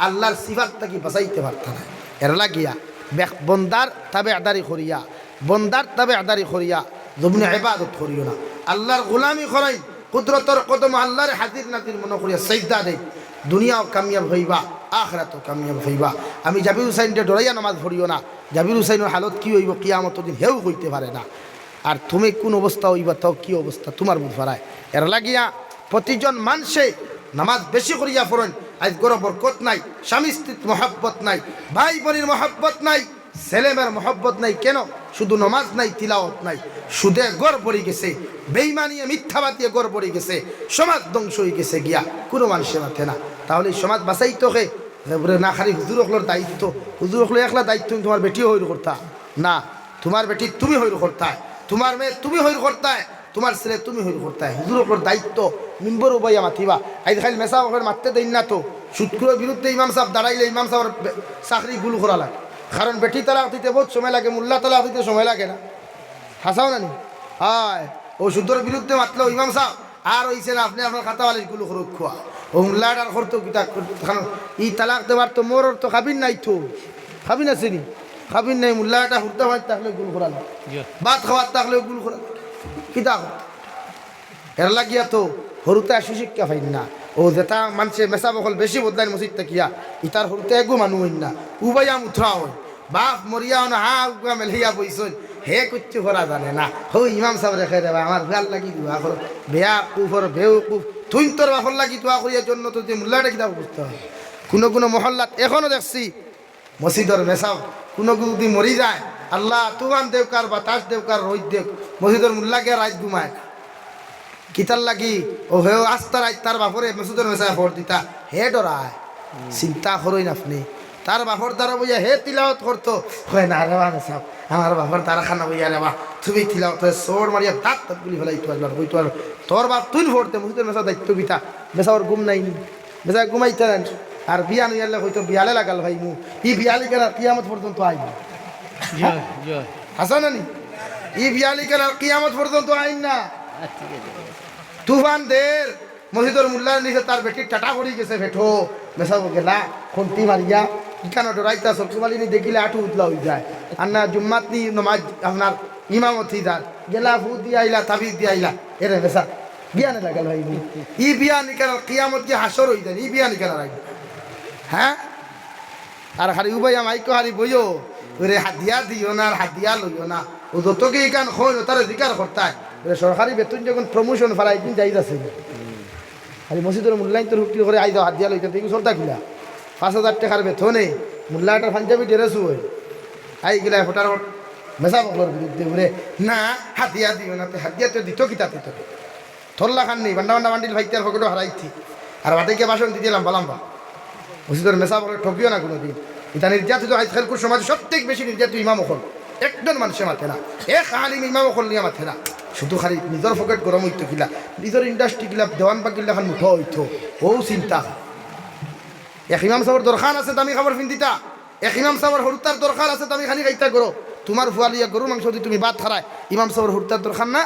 আল্লাহর সিফাত তাকে বাঁচাইতে পারত না। এর লাগিয়া বন্দার তাবে আদারি করিয়া, বন্দার তাবে আদারি করিয়া জমিনে ইবাদত করিও না, আল্লাহর গোলামি করাই কুদরতর কদম আল্লাহর হাজির নাজির মনে করিয়া সিজদা দেই, দুনিয়াও কামিয়াব হইবা আখিরাতও কামিয়াব হইবা। আমি জাবির হুসাইনকে ডরাইয়া নামাজ পড়িও না, জাবির হুসাইনের হালত কি হইব কিয়ামতের দিন হেউ হইতে পারে না। আর তুমি কোন অবস্থা হইবা তাও কি অবস্থা তোমার বুঝ ভাড়ায়। এর লাগিয়া প্রতিজন মানুষে নামাজ বেশি করিয়া পড়েন। আজ গড় বরকত নাই, স্বামী স্ত্রীর মহব্বত নাই, ভাই বোনের মহব্বত নাই, ছেলেমেয়ের মহব্বত নাই, কেন শুধু নমাজ নাই তিলাওয়াত নাই, সুদে গড় পড়ে গেছে, বেঈমানিয়ে মিথ্যাবাদিয়ে গড় পড়ে গেছে, সমাজ ধ্বংস হয়ে গেছে গিয়া কোনো মানুষের মাথে না। তাহলে এই সমাজ বাঁচাইতে হে না খালি হুজুর অকলোর দায়িত্ব, হুজুর অকলো একলা দায়িত্ব তোমার বেটিও হইর করতা না, তোমার বেটি তুমি হইর করতায়, তোমার মেয়ে তুমি হইর করতায়, তোমার ছেলে তুমি হইর করতায়। হুজুর অকলোর দায়িত্ব মিম্বর উবাইয়া মাতিবা। আজ খালি মেসা ওখানে মারতে দেন না তো, সুৎকুরের বিরুদ্ধে ইমাম সাহেব দাঁড়াইলে ইমাম সাহেবের চাকরি গুল করা লাগে, কারণ বেটি তালাক দিতে বহুত সময় লাগে, মোল্লা তালাক দিতে সময় লাগে না, হাসাও না নি? হয় ও সুদের বিরুদ্ধে মাতলো ইমাম সাহেব আর হইছে না, আপনি আপনার খাতা বালিশ গুলো খরচ খোয়া, ও মুল্লাটার করতো কিতা ই তালাক দেওয়ার তো মোর তো খাবিন নাই তো খাবিন আছে নি খাবিন নাই মুল্লাটা হুরতে হয় তাহলে গুল করানো ভাত খাওয়ার থাকলে গুল করানো কিতা এর লাগিয়া তো হরুতে সুশিক্ষা পাইন না ও যেটা মানুষে মেসা বকল বেশি বদলাইন মসজিদ থাকিয়া ইতার হরুতে এগু মানুষ হইন না উবাইয়া মুথরা হয় বাপ মরিয়াও না হা উগা মেলিয়া বইসন হে কুচ্ছু করা জানে না হো ইমাম সাহেব রেখে দেবা আমার ভাল লাগি দোয়া করো বেয়া কুফর বেউ কুফ তুই তোর বাপর লাগি দোয়া করিয়ার জন্য তো যে মুল্লাটা কিতাব বুঝতে হয় কোনো কোনো মহল্লাত এখনো দেখছি মসজিদর মেসাও কোনো যদি মরি যায় আল্লাহ তুফান দেবকার বাতাস দেবকার রোদ দেব মসজিদর মুল্লাকে রাত ঘুমায় কিতার লাগি ও হে আস্তা রাত তার বাপরে মসজিদর মেসায় ভোট দিতা হে ডরায় চিন্তা করই না আপনি তার বাপর দ্বারা বইয়া হে তিলাওয়াত করতো হয় না রে মানে সব আমার বাপর তারা খানা বইয়া রে বা তুমি তিলাওয়াত সোর মারিয়া দাঁত দাঁত গুলি ফেলাই তো একবার বই তো আর তোর বাপ তুই ভরতে মসজিদের মেসা দায়িত্ব বিতা বেসা ওর ঘুম নাই বেসা ঘুমাইতে নেন আর বিয়া নিয়ালে হয়তো বিয়ালে লাগাল ভাই মু ই বিয়ালি কেন কিয়ামত পর্যন্ত আইন হাসা নানি ই বিয়ালি কেন কিয়ামত পর্যন্ত আইন না তুফান দের মসজিদর মুল্লার নিচে তার বেটি টাটা করি গেছে ভেঠো মেসাবো গেলা খুন্তি মারিয়া ইকানো ডরাইতা সবসমালিনী দেখিলে আঠু উতলা হয়ে যায় আর না জুম্মাত নি নমাজ আপনার ইমামতি দার গেলা ফুট দিয়ে আইলা তাবিজ দিয়ে আইলা এরে মেসা বিয়া নে লাগাল ভাই ই বিয়া নিকাল কিয়ামত কি হাসর হয়ে যায় ই বিয়া নিকাল রাখবে হ্যাঁ আর হারি উবাই মাইকো হারি বইও ওরে হাদিয়া দিও না আর হাদিয়া লইও না ও যতকে ইকান খোঁজ তারা জিকার করতায় সরকারি বেতন যখন প্রমোশন ফেলাই দিন যাই যাচ্ছে আর মসজিদের মূল্যায়ন তোর হুক্তি করে আই দাও হাত দিয়া লইতে তুই চলতা কিলা 5,000 টাকার বেতনে মূল্যাটার পাঞ্জাবি ড্রেস হই আই গেলা ফোটার মেসা বকলর বিরুদ্ধে ঘুরে না হাতিয়া দিও না তো হাতিয়া তো দিত কিতা দিত থল্লা খান নেই বান্ডা বান্ডা বান্ডিল ভাইতে আর ফকটো হারাইছি আর বাটাইকে বাসন দিলাম বালাম বা মসজিদের মেসা বকলর ঠকিও না কোনো দিন এটা নির্যাতিত আজকাল সমাজ সবথেকে বেশি নির্যাতিত ইমাম হল একজন মানুষের মাথে না এক আলিম ইমাম হল নিয়ে মাথে না শুধু খালি নিজের পকেট গরম হইতো কিলা নিজের ইন্ডাস্ট্রি কিলা দেওয়ান পাকিলা খান মুঠো হইতো ও চিন্তা এক ইমাম সাহর দরকার আছে দামি খাবার ফিন্দিতা এক ইমাম সাহর হরুতার দরকার আছে দামি খানি খাইতা করো তোমার ফুয়ালিয়া গরু মাংস যদি তুমি ভাত খারায় ইমাম সাহর হরুতার দরকার না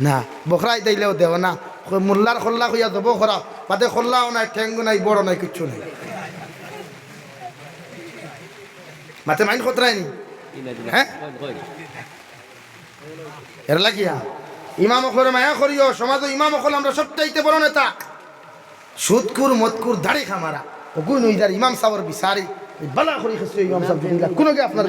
না বখরাই দিলেও দেও না মোল্লার খোল্লা হইয়া দেবো খরাও বাদে খোল্লাও নাই ঠেঙ্গু নাই বড় নাই কিচ্ছু নাই মাতে মাইন খতরাই নি হ্যাঁ এর লাগিয়া ইমাম অখরে মায়া করিও সমাজ ইমাম অখল আমরা সবটাইতে বড় নেতা সুদকুর মতকুর দাড়ি খামারা ওগুন ওইদার ইমাম সাহর বিচারি বালা করি খেসছে ইমাম সাহেব দিলা কোনো কে আপনার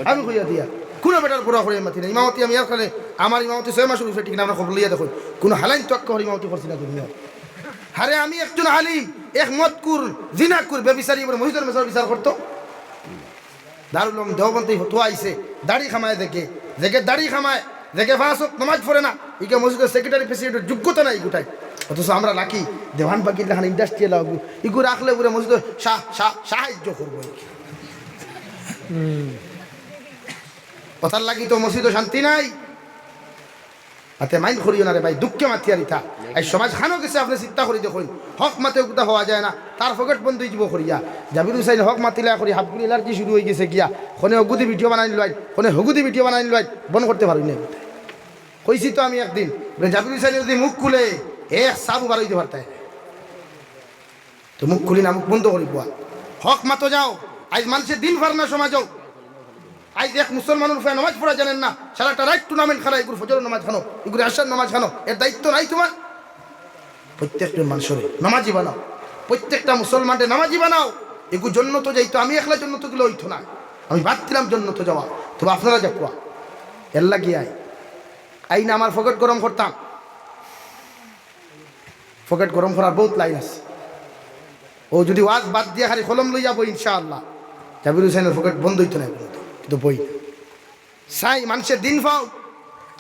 আমি কইয়া দিয়া কোনো বেটার পুরা করে মাতি না ইমামতি আমি আর করে আমার ইমামতি 6 মাস উঠে ঠিক না আমরা খবর লইয়া দেখো কোনো হালাইন তক করে ইমামতি করছি না দুনিয়া আরে আমি একজন আলিম এক মতকুর জিনাকুর বেবিচারি উপরে মহিদুর মেসার বিচার করতো দারুল উলুম দেওবন্দি হতো আইছে দাড়ি খামায় দেখে দাড়ি খামায় দেখে ফাঁসক নামাজ পড়ে না ইকে মসজিদের সেক্রেটারি প্রেসিডেন্টের যোগ্যতা নাই গোটাই অথচ আমরা লাকি দেওয়ান বাকির লেখান ইন্ডাস্ট্রিয়াল লাগবো ইগু রাখলে পুরো মসজিদ সাহায্য করবো কথার লাগি তো মসজিদ শান্তি নাই হাতে মাইন্ড করিও না রে ভাই দুঃখে মাতিয়ার ইথা এই সমাজ খানো গেছে আপনি চিন্তা করি দেখুন হক মাতে উঠা হওয়া যায় না তার ফকেট বন্ধ হয়ে যাব করিয়া জাবির হুসাইন হক মাতিলা করি হাফগুলি এলার্জি শুরু হয়ে গেছে গিয়া কোনে হগুদি ভিডিও বানাই লয় কোনে হগুদি ভিডিও বানাই লয় বন্ধ করতে পারি না কইছি তো আমি একদিন জাবির হুসাইন যদি মুখ খুলে সাবু বার হইতে পারতায় তো মুখ খুলি না মুখ বন্ধ করি বুয়া হক মাতো যাও আজ মানুষের দিন ফার না সমাজও আজ এক মুসলমানের ফে নামাজ পড়া জানেন না সারাটা রাইট টুর্নামেন্ট খেলা এগুলো ফজর নামাজ খানো এগুলো আসার নামাজ খানো এর দায়িত্ব নাই তোমার প্রত্যেকটা মানুষের নামাজি বানাও প্রত্যেকটা মুসলমানদের নামাজি বানাও এগুলো জন্য তো যাইতো আমি একলা জন্য তো গেলে হইতো না আমি বাদ দিলাম জন্য তো যাওয়া তবে আপনারা যাকুয়া এর লাগিয়ে আই না আমার ফকেট গরম করতাম ফকেট গরম করার বহুত লাইন আছে ও যদি ওয়াজ বাদ দিয়ে খালি কলম লই যাবো ইনশাআল্লাহ জাবির হুসাইনের ফকেট বন্ধ হইতো না কিন্তু বই সাই মানুষের দিন পাও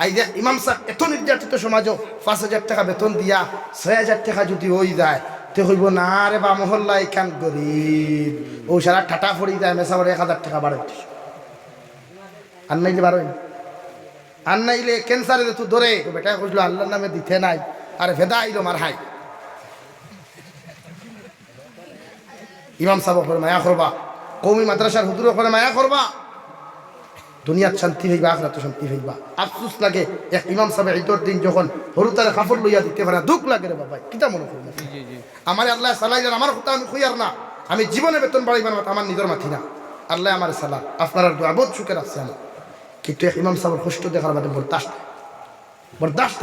আই দেখ ইমাম সাহেব এত নির্যাতিত সমাজও 5,000 টাকা বেতন দিয়া 6,000 টাকা যদি হয়ে যায় তে হইব না রে বা মহল্লা এখান গরিব ও সারা ঠাটা পড়ি যায় মেসাবার 1,000 টাকা বাড়াই আর নাইলে বাড়াই আর নাইলে ক্যান্সারে তুই ধরে বেটা কইলো আল্লাহর নামে দিতে নাই আরে ভেদা আইলো মার হাই ইমাম সাহেব করে মায়া করবা কৌমি মাদ্রাসার হুজুর করে মায়া করবা দুনিয়াত শান্তি হইবা আখরাত শান্তি হইবা। আফসোস লাগে এক ইমাম সাহেব ঈদের দিন যখন হরুতারে কাপড় লইয়া দিতে পারে দুঃখ লাগে রে বাবা, কিতা মনে করি না আমার আল্লাহ সালাইলেন আমার কথা আমি খুইয়ার না, আমি জীবনে বেতন বাড়াইবার মতো আমার নিজের মাথি না, আল্লাহ আমার সালাম আপনার দোয়া বহুত সুখের আছে আমার। কিন্তু এক ইমাম সাহেবের কষ্ট দেখার বাদে বরদাস্ত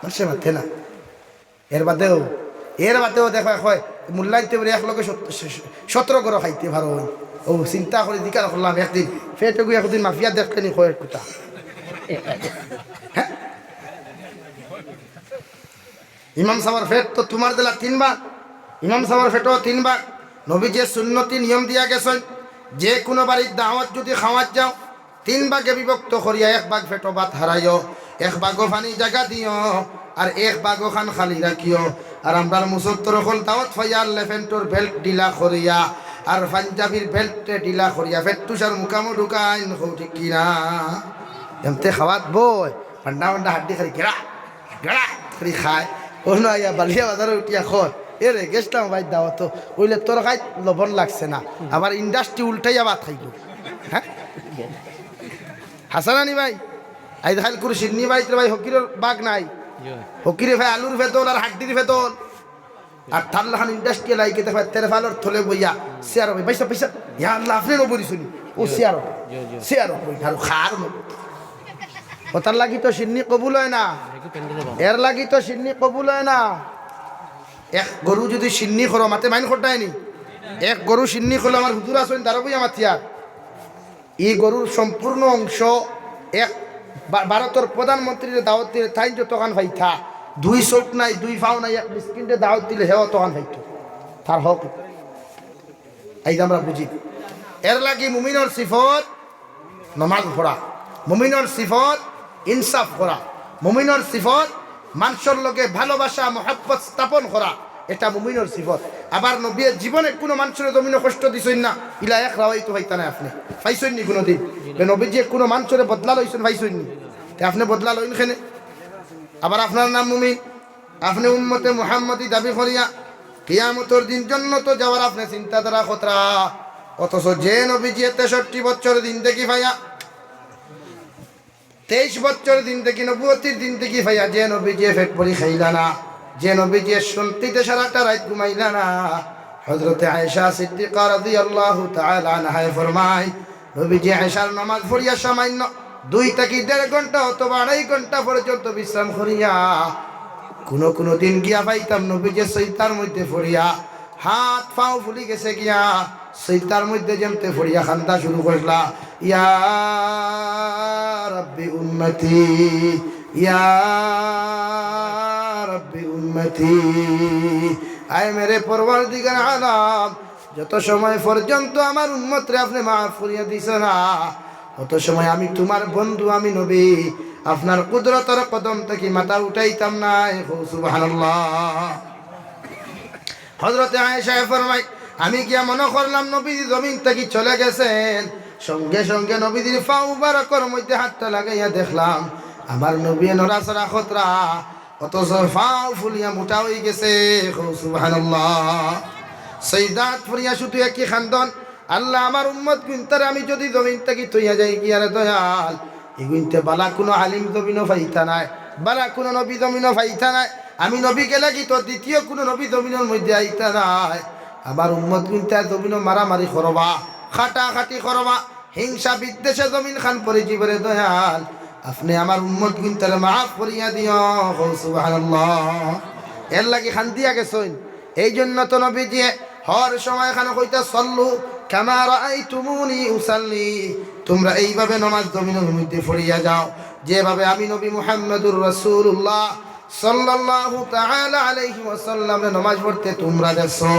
মানুষের মাথে না। এর বাদেও দেখা হয় মূল্যায়িত এক লোকে 17 গরো খাইতে ভালো ও চিন্তা করে জিজ্ঞাসা করলাম একদিন ফেটে গিয়ে একদিন মাফিয়া দেখলেনি কয়েক কোথা ইমাম সাহেবের ফেট তো তোমার দিলা 3 ভাগ, ইমাম সাহেবের ফেটও 3 ভাগ। নবী যে সুন্নতি নিয়ম দিয়া গেছেন যে কোনো বাড়ির দাওয়াত যদি খাওয়াত যাও 3 ভাগে বিভক্ত করিয়া 1 ভাগ ফেটো ভাত হারাইও, 1 ভাগও পানি জায়গা দিও আর 1 ভাগও খান খালি রাখিও। আর আমরা মুসত্তর হল দাওয়াত ফাইয়ার লেফেন্টোর বেল্ট ঢিলা করিয়া আর পাঞ্জাবির বেল্টে ঢিলা করিয়া ফেট্টুসার মুখামো ঢুকাইন ঠিক কিনা এমতে খাওয়াত বই পান্ডা পান্ডা হাড্ডি খালি গেড়া গেড়া খালি খায় অন্য আইয়া বালিয়া বাজারে উঠিয়া খয় এরে গেছিলাম ভাই দাওয়াত ওইলে তোর খাই লবণ লাগছে না, আবার ইন্ডাস্ট্রি উল্টাইয়া ভাত খাইল। হ্যাঁ হাসানানি ভাই আই দেখাইল করে সিডনি বাড়িতে ভাই হকিরের বাঘ নাই, হকিরে ভাই আলুর ভেতল আর হাড্ডির ভেতল আর থাল্লাখান ইন্ডাস্ট্রি লাইকে দেখা তেরে ফালোর থলে বইয়া শেয়ার হবে পয়সা পয়সা ইয়া আল্লাহ আপনি নবরি শুনি ও শেয়ার হবে আর খার ও তার লাগি তো সিন্নি কবুল হয় না, এর লাগি তো সিন্নি কবুল হয় না। এক গরু যদি সিন্নি করো মাতে মাইন খটায়নি, এক গরু সিন্নি করলে আমার হুজুর আসেন তারও বই আমার থিয়ার এই গরুর সম্পূর্ণ অংশ এক ভারতের প্রধানমন্ত্রীর দাওয়াত দিলে তাই যতখান ভাইথা 2 চোখ নাই 2 পাও নাই এক মিসকিনটে দাওয়াত দিলে হেও তখন ভাইতো তার হক এই আমরা বুঝি। এর লাগি মুমিনের সিফত নামাজ পড়া, মুমিনের সিফত ইনসাফ করা, মুমিনের সিফত মানুষের লগে ভালোবাসা মহব্বত স্থাপন করা, এটা মুমিনের সিফত। আবার নবী জীবনে কোনো মানুষের জমিনে কষ্ট দিছেন না ইলা এক রাওয়াই তো হইতা না আপনি পাইছেন নি কোনোদিন নবী যে কোনো মানুষের বদলা লইছেন পাইছেন নি আপনি বদলা লইন খেনে। আবার আপনার নাম মুমিন, আপনি উম্মতে মুহাম্মদি দাবি করিয়া কিয়ামতের দিন জন্নত যাওয়ার আপনি চিন্তাধারা খতরা, অথচ যে নবীজি 63 বছর দিন দেখি ভাইয়া 23 বছর দিন থেকে নবুয়তির দিন থেকে ভাইয়া যে নবীজি পেট পরি খাইলা না, যে নবীজি শুনতিতে সারাটা রাত ঘুমাইলা না। হযরতে আয়েশা সিদ্দিকা রাদিয়াল্লাহু তাআলা আনহা ফরমায় নবীজি আয়েশার নামাজ পড়িয়া সামান্য 2 থেকে 1.5 ঘন্টা অথবা 2.5 ঘন্টা পর্যন্ত বিশ্রাম করিয়া কোনো দিন গিয়া পাইতাম নবীজি সইতার মধ্যে পড়িয়া হাত পাও ফুলি গেছে গিয়া সইতার মধ্যে যেমতে পড়িয়া খান্দা শুরু করলা ইয়া রাব্বি উম্মতি ইয়া রাব্বি উম্মতি, আয় মেরে পরওয়ারদিগার আলাম যত সময় পর্যন্ত আমার উম্মতরে আপনি মাফ করিয়া দিছ না অত সময় আমি তোমার বন্ধু আমি নবী আপনার কুদরতের কদম থেকে মাথা উঠাইতাম না। সুবহানাল্লাহ। হযরতে আয়েশা ফরমায় আমি গিয়া মনে করলাম নবী জমিন থেকে চলে গেছেন, সঙ্গে সঙ্গে নবীর পা মুবারকের মধ্যে হাতটা লাগাইয়া দেখলাম আমার নবী নড়াচড়া খতরা, অথচ পাও ফুলিয়া মোটা হয়ে গেছে। সুবহানাল্লাহ। সৈদাত ফুরিয়া শুধু একই খান্দন আল্লাহ আমার উম্মত গুনতারে আমি যদি জমিন থেকে তৈয়া যাই কি আরে দয়াল এগুনতে বালা কোনো আলিম জমিনও ফাইতা নাই, বালা কোনো নবী জমিনও ফাইতা নাই, আমি নবীকে লাগি তো দ্বিতীয় কোনো নবী জমিনের মধ্যে আইতা নাই। আমার উম্মত গুনতে জমিনও মারামারি করবা খাটাখাটি করবা হিংসা বিদ্বেষে জমিন খান পরে জীবরে দয়াল আপনি আমার উম্মত গুনতারে মাফ করিয়া দিও। সুবহানাল্লাহ। এর লাগি খান দিয়া গেছেন, এই জন্য তো নবীজি হর সময় খান কইতা সল্লু কামা রাআইতুমুনি উসাল্লি, তোমরা এইভাবে নামাজ জমিনের মধ্যে পড়িয়া যাও যেভাবে আমি নবী মুহাম্মদুর রাসূলুল্লাহ সাল্লাল্লাহু তাআলা আলাইহি ওয়াসাল্লাম নামাজ পড়তে তোমরা দেখছো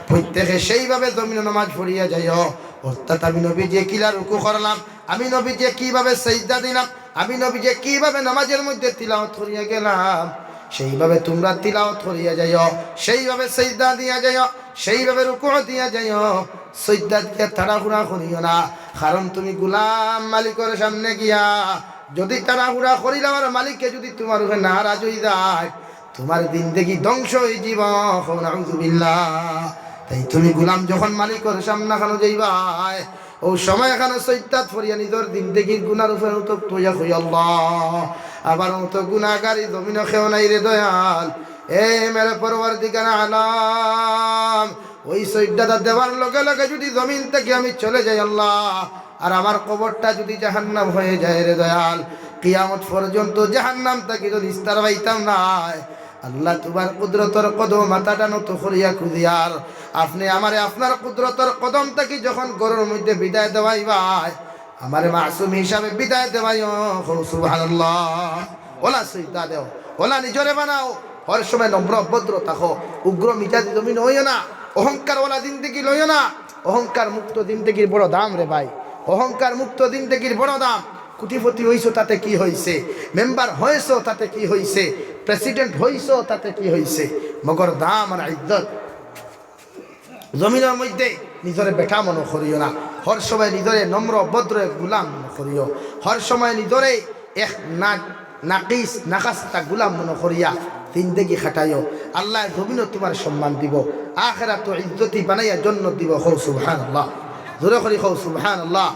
প্রত্যেকে সেইভাবে জমিনে নামাজ পড়িয়া যাইও। অর্থাৎ আমি নবী যে কিলা রুকু করলাম, আমি নবী যে কিভাবে সিজদা দিলাম, আমি নবী যে কিভাবে নামাজের মধ্যে তিলাওয়াত করিয়া গেলাম সেইভাবে তোমরা তিলাওয়াত করিয়া যাইও, সেইভাবে সিজদা দিয়া যাইও, সেইভাবে রুকু দিয়া যাইও। সিজদা দিয়ে তাড়াহুড়া করিও না, কারণ তুমি গোলাম মালিকের সামনে গিয়া যদি তাড়াহুড়া করিলে আমার মালিককে যদি তোমার উপরে নারাজ হয়ে যায় তোমার জিন্দেগি ধ্বংস হয়ে যাব। নাউযুবিল্লাহ। তাই তুমি গোলাম যখন মালিকের সামনে খানো যাইবাই ও সময় এখানে সৈতাত ফরিয়া নিজের জিন্দেগির গুনার উপরে তো তুইয়া হই আল্লাহ আবার মতো গুনাহগারি জমিন খেও নাই রে দয়াল এ মেরে পরওয়ারদিগার আলাম ওই সৈদাতা দেওয়ার লগে লগে যদি জমিন থেকে আমি চলে যাই আল্লাহ আর আমার কবরটা যদি জাহান্নাম হয়ে যায় রে দয়াল কিয়ামত পর্যন্ত জাহান্নাম থেকে যদি ইস্তার পাইতাম নাই আল্লাহ তোমার কুদরতর কদম মাথাটা নত করিয়া খুঁজিয়ার আপনি আমারে আপনার কুদরতর কদম থেকে যখন গরুর মধ্যে বিদায় দেওয়াই ভাই আমারে মাসুম হিসাবে বিদায় দেওয়াই সুবহানাল্লাহ ওলা সৈদা দেও ওলা নিজরে বানাও হর সময় নম্র ভদ্র থাকো উগ্র মিজাজি জমিন হইও না অহংকার ওলা জিন্দেগি লইও না অহংকার মুক্ত জিন্দেগির বড় দাম রে ভাই অহংকার মুক্ত জিন্দেগির বড় দাম কোটিপতি হইছো তাতে কি হইছে মেম্বার হয়েছো তাতে কি হইছে প্রেসিডেন্ট হইছো তাতে কি হইছে মগর দাম আর ইজ্জত জমিনের মধ্যে নিজরে বেটা মনে করিও না হর সময় নিজরে নম্র ভদ্র গুলাম মনে করিও হর সময় নিজরে এক নাকিস নাকাস্তা গুলাম মনে করিয়া জিন্দেগি খাটাইও আল্লাহ জমিনও তোমার সম্মান দিব আখিরাত ইজ্জতি বানাইয়া জন্নত দিব হৌ সুবহানাল্লাহ জোরে করি হৌ সুবহানাল্লাহ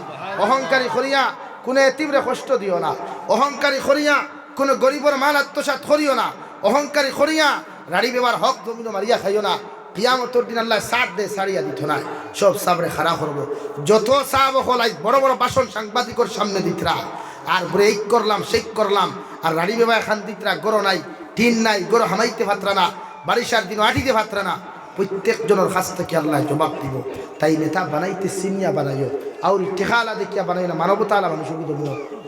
অহংকারী করিয়া কোনো এতিমরে কষ্ট দিও না অহংকারী করিয়া কোনো গরিবর মাল আত্মসাৎ করিও না অহংকারী করিয়া রাড়ি বেবার হক জমিন মারিয়া খাইও না কিয়ামতের দিন আল্লাহ সাত দে সারিয়া দিত না সব সাবরে খাড়া করবো যত সাব হলাই বড় বড় বাসন সাংবাদিকর সামনে দিতরা আর ব্রেক করলাম শেক করলাম আর রাড়ি বেবা এখান দিতরা গরো নাই টিন নাই গরো হামাইতে ভাতরা না বারিশার দিন আটিতে ভাতরা না প্রত্যেকজনের কাছ থেকে আল্লাহ জবাব দিব তাই নেতা বানাইতে সিনিয়া বানাইও আউরি টেকালা দেখিয়া বানাই না মানবতা আলা মানুষ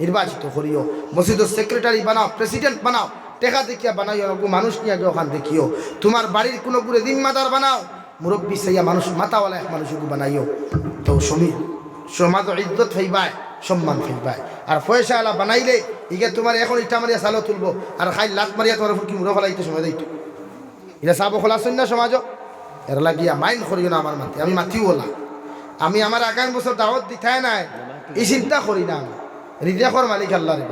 নির্বাচিত করিও মসজিদের সেক্রেটারি বানাও প্রেসিডেন্ট বানাও টেকা দেখিয়া বানাইও মানুষ নিয়ে আগে ওখান দেখিও তোমার বাড়ির কোনো গুড়ে জিম্মাদার বানাও মুরব্বী সাইয়া মানুষ মাতাওয়ালা এক মানুষকে বানাইও তো সমাজ ইজ্জত হইবায় সম্মান হইবায় আর পয়সা আলা বানাইলে ইগে তোমার এখন ইটা মারিয়া সালো তুলবো আর খাই লাত মারিয়া তোমার কি মুড়ো ফেলাইতে সময় দিত এটা চাব খোলাছেন না সমাজ এর লাগিয়া মাইন্ড করিও না আমার মাতি আমি মাতিও বলা আমি আমার আগামী বছর দাওয়াত দিতাই নাই এই চিন্তা করি না আমি রিজাকর মালিক আল্লাহ রে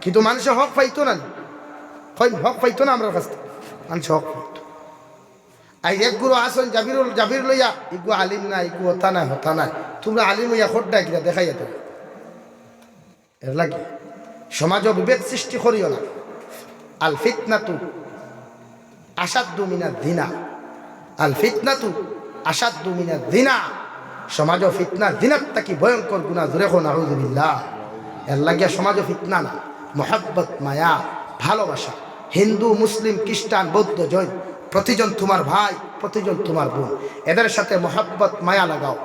কিন্তু মানুষের হক পাইতো না হক পাইতো না আমার কাছ থেকে মানুষ হক পাইতো আই এক গুরু আসন জাবির লইয়া ইগু আলিম না ইগু হতা নাই তোমরা আলিম হইয়া খোদ্দা কিনা দেখাই যেত এর লাগে সমাজ বিভেদ সৃষ্টি করিও না আল ফিতনাতু আসাদ্দু মিনাদ দিনা আল ফিতনাতু আসাদ্দু মিনাদ দিনা সমাজ ফিতনা দিনার তাকি ভয়ঙ্কর গুনাহ জোরে কো নাউযুবিল্লাহ এর লাগিয়া সমাজ ফিতনা না মোহাব্বত মায়া ভালোবাসা হিন্দু মুসলিম খ্রিস্টান বৌদ্ধ জৈন প্রতিজন তোমার ভাই প্রতিজন তোমার বোন এদের সাথে মোহাব্বত মায়া লাগাও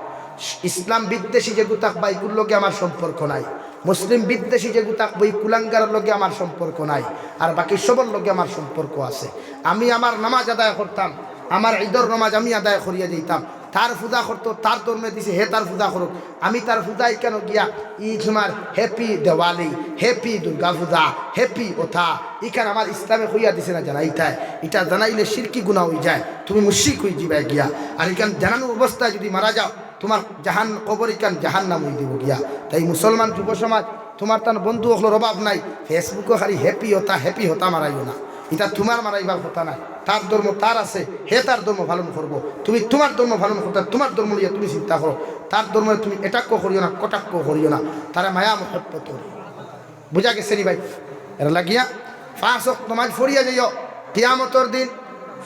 ইসলাম বিদ্বেষী যে গুতাক বা এগুলোর লগে আমার সম্পর্ক নাই মুসলিম বিদ্বেষী যে গুতাক বই কুলাঙ্গারের লগে আমার সম্পর্ক নাই আর বাকি সবার লগে আমার সম্পর্ক আছে আমি আমার নামাজ আদায় করতাম আমার ঈদর নামাজ আমি আদায় করিয়া দিতাম তার পূজা করতো তার ধর্মে দিছে হে তার পূজা করুক আমি তার পূজাই কেন গিয়া ই তোমার হ্যাপি দেওয়ালি হ্যাপি দুর্গা পূজা হ্যাপি ওথা ইখান আমার ইসলামে হইয়া দিছে না জানাইতায় এটা জানাইলে শিরকি গুনাহ হয়ে যায় তুমি মুশরিক হয়ে যাবে গিয়া আর ইখান জানানোর অবস্থায় যদি মারা যাও তোমার জাহান কবর ইখান জাহান্নাম হয়ে দিব গিয়া তাই মুসলমান যুব সমাজ তোমার তার বন্ধু হলোর অভাব নাই ফেসবুকে খালি হ্যাপি হতা মারাইও না এটা তোমার মারাইবার কথা নাই তার ধর্ম তার আছে হে তার ধর্ম পালন করবো তুমি তোমার ধর্ম পালন করতে তোমার ধর্ম নিয়ে তুমি চিন্তা করো তার ধর্ম তুমি এটাক্য করিও না কটাক্য করিও না তারা মায়া মহব্বত করি বুঝা গেছে নি ভাই এর লাগিয়া 5 ওয়াক্ত নামাজ পড়িয়া যাইও কিয়ামতের দিন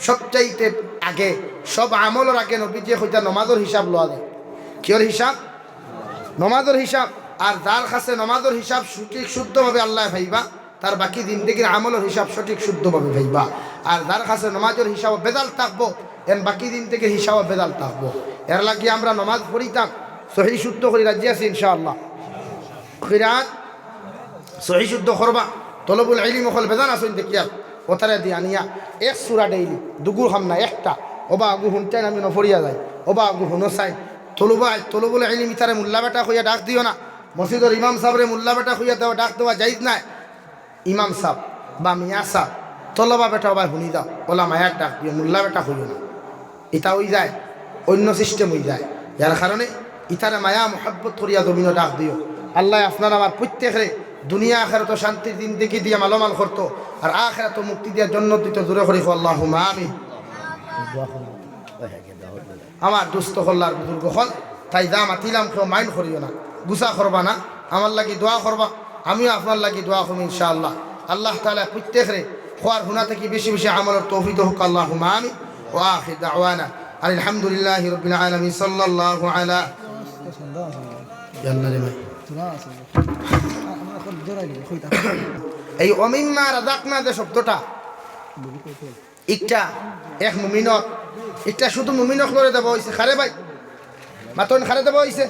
সবচাইতে আগে সব আমলের আগে নবীজি কইতা নামাজের হিসাব লওয়া যায় কিয়র হিসাব নামাজের হিসাব আর যার কাছে নামাজের হিসাব সঠিক শুদ্ধভাবে আল্লাহ ভাইবা তার বাকি জিন্দেগির আমলের হিসাব সঠিক শুদ্ধভাবে ভাইবা আর যার কাছে নামাজের হিসাব বেদাল থাকবো এর বাকি দিন থেকে হিসাব বেদাল থাকবো এর লাগে আমরা নামাজ পড়িতাম সহি শুদ্ধ করে রাজি আছি ইনশাআল্লাহ খিরাত সহি শুদ্ধ করবা তলবুল ইলম হল বেদান আসুন দেখিয়া ওতারে দিয়ে আনিয়া এক সূরা ডেইলি দুগুর হাম না একটা ওবা আগু হুনতেন আমি নফরিয়া যাই ওবা আগু হুনো চাই তলবুল ইলম ইতারে মোল্লা বেটা হইয়া ডাক দিও না মসজিদের ইমাম সাহেবরে মোল্লা বেটা হইয়া দেওয়া ডাক দেওয়া যাইজ নাই ইমাম সাহেব বা মিয়া সাহেব তলবা বেটা আবার শুনি যাও ওলা মায়ার ডাক দিও মোল্লা বেটা হইও না এটা হয়ে যায় অন্য সিস্টেম হয়ে যায় যার কারণে ইতারে মায়া মোহাব্বত করিয়া জমিনও ডাক দিও আল্লাহ আপনার আমার প্রত্যেকের দুনিয়া আখেরাত শান্তির দিন দেখি দিয়া মালমাল করতো আর আখেরাত মুক্তি দিয়া জন্য দিত দূরে করি আল্লাহুম্মা আমিন আমার দুস্থ হল্লার বুজুর্গ হল তাই দাম আতিলাম কেউ মাইন্ড করিও না, গুসা করবা না, আমার লাগি দোয়া করবা, আমিও আপনার লাগি দোয়া করবো ইনশাআল্লাহ। আল্লাহ তাআলা প্রত্যেকরে খোয়ার হুনা থেকে বেশি বেশি আমলের তৌফিক হোক, আল্লাহুম্মা আমিন। ওয়া আখির দাওয়ানা আলহামদুলিল্লাহি রাব্বিল আলামিন সাল্লাল্লাহু আলা এই অমিম্মা রাযাকনা যে শব্দটা একটা এক মুমিনক, একটা শুধু মুমিনক লরে দেব হইছে, খারে ভাই মাতন খারে দেব হইছে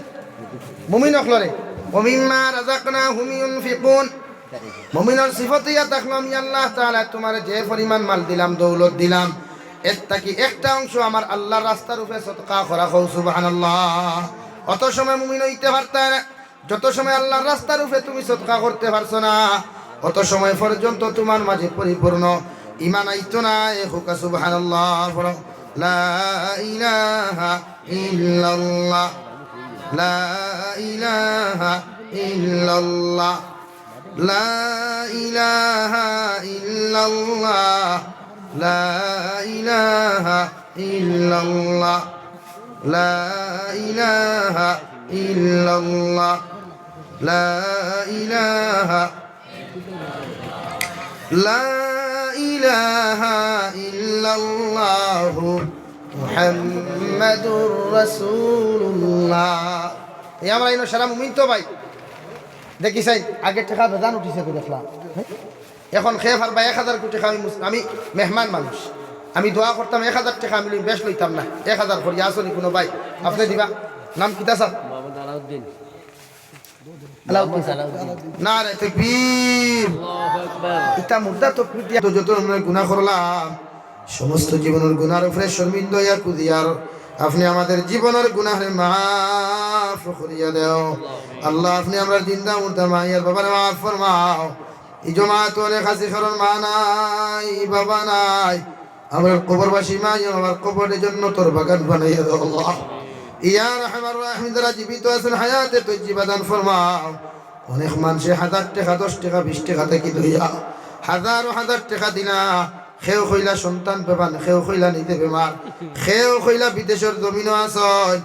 মুমিনক লরে। অমিম্মা রাযাকনাহুম ইউনফিকুন, মুমিনের সিফত ইয়া দেখলাম আমি আল্লাহ তাআলা তোমার যে পরিমাণ মাল দিলাম, দৌলত দিলাম, এর থেকে একটা অংশ আমার আল্লাহর রাস্তার উপরে সদকা করা হোক, সুবহানাল্লাহ। অত সময় মুমিন হইতে পারতা না, যত সময় আল্লাহর রাস্তার উপরে তুমি সদকা করতে পারছো না, অত সময় পর্যন্ত তোমার মাঝে পরিপূর্ণ ঈমান আইতো না। এ হোক সুবহানাল্লাহ। লা ইলাহা ইল্লাল্লাহ, লা ইলাহা ইল্লাল্লাহ, লা ইলাহা ইল্লাল্লাহ, লা ইলাহা ইল্লাল্লাহ, লা ইলাহা ইল্লাল্লাহ, লা ইলাহা, লা ইলাহা ইল্লাল্লাহু মুহাম্মাদুর রাসূলুল্লাহ। এই আমরা ইনো সারা মুমিন তো ভাই দেখি চাই আগে টাকা বেজান উঠিছে তো দেখলাম, এখন খেয়ে ফারবা 1000 কোটি টাকা। আমি মেহমান মানুষ, আমি দোয়া করতাম 1000 টাকা আমি বেশ লইতাম না, 1000 করি আসনি কোনো ভাই আপনি দিবা। নাম কিতা স্যার? মোহাম্মদ আলাউদ্দিন। না রে তাকবীর, আল্লাহু আকবার। এটা মুদ্দা তো পিটিয়া তো যত আমরা গুনাহ করলাম, সমস্ত জীবনের গুনার উপরে শর্মিন্দা ইয়া কুদিয়ার আপনি আমাদের জীবনের গুনাহের মাফ করিয়া দেও আল্লাহ। আপনি আমরা জিন্দা মুর্দা মাইয়ার বাবার মাফ ফরমাও। এই জমাত অনেক হাসি কারণ মা নাই বাবা নাই, আমার কবরবাসী মা আমার কবরের জন্য তোর বাগান বানাইয়া দাও আল্লাহ। ইয়া রাহমার রাহিম, যারা জীবিত আছেন হায়াতে তজ্জিবা দান ফরমাও। অনেক মানুষে 1000 টাকা 10 টাকা 20 টাকা থেকে লইয়া হাজার হাজার টাকা দিনা, খেও কইলা সন্তান পেবান, খেও কইলা নিতে বেমার, খেও কইলা বিদেশের জমিনও আসয়।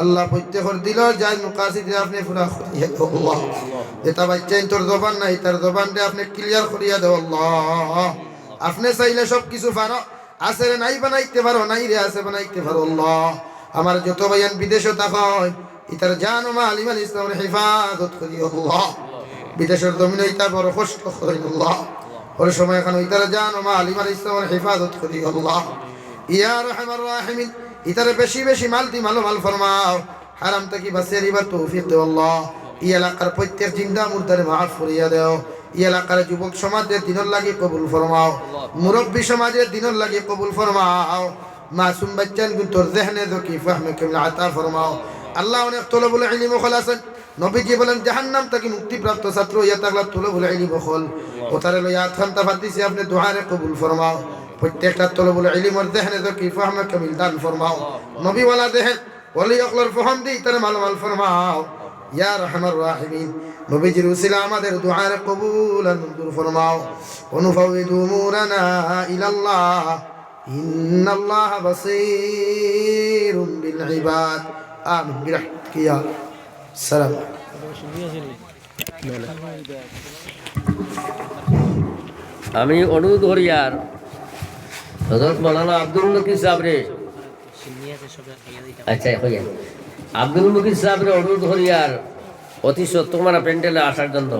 আল্লাহ প্রত্যেকের দিলর যাই মুকাসিদে আপনি পুরা করিয়া দাও আল্লাহ। যেটা বাচ্চা তোর জবান নাই তার জবানটা আপনি ক্লিয়ার করিয়া দাও আল্লাহ। আপনি চাইলে সব কিছু পারো, আছে রে নাই বানাইতে পারো, নাই রে আছে বানাইতে পারো আল্লাহ। আমার যত ভাইয়ান বিদেশে থাকয় ইতার জান ও মাল ইমান ইসলামের হেফাজত করিও আল্লাহ। বিদেশের জমিনে ইতা বড় কষ্ট করি আল্লাহ, ওর সময় এখন ইতার জান ও মাল ইমান ইসলামের হেফাজত করিও আল্লাহ। ইয়া রাহমার রাহিমিন, ইতার বেশি বেশি মাল দি মাল ফরমাও, হারাম থেকে বাঁচিয়ে দিবার তৌফিক দেও আল্লাহ। এই এলাকার প্রত্যেক জিন্দা মুর্দারে মাফ করিয়া দেও। এই এলাকার যুবক সমাজের দিনের লাগি কবুল ফরমাও, মুরব্বী সমাজের দিনের লাগি কবুল ফরমাও। মাসুম বাচ্চান তোর জেহনে দকি ফাহমে কেমন আতা ফরমাও আল্লাহ। অনেক তলবুল ইলম খলাসন নবীজি বলেন জাহান্নাম থেকে মুক্তিপ্রাপ্ত ছাত্র ইয়া তাগলা তলবুল ইলম খল ও তারে লইয়া খানতা ফাতিসি আপনি দুআরে কবুল ফরমাও। প্রত্যেকটা তলবুল ইলমের জেহনে দকি ফাহমে কেমন দান ফরমাও। নবী ওয়ালা দেহেন ওলি আকলর ফহম দি তারে মালমাল ফরমাও। ইয়া রাহমার রাহিমিন, নবীজির উসিলা আমাদের দুআরে কবুল আর মঞ্জুর ফরমাও। অনুফাউইদু মুরানা ইলাল্লাহ ইন্নাল্লাহা বাসীরুম বিল ইবাদ। আমিন বিরহমাতিকা ইয়া সালাম। আমি অনুরোধ করি আর হযরত মাওলানা আব্দুল মুকির সাহেবরে, আচ্ছা হইয়া আব্দুল মুকির সাহেবরে অনুরোধ করি আর অতি সত্য প্যান্ডেলে আসার জন্য।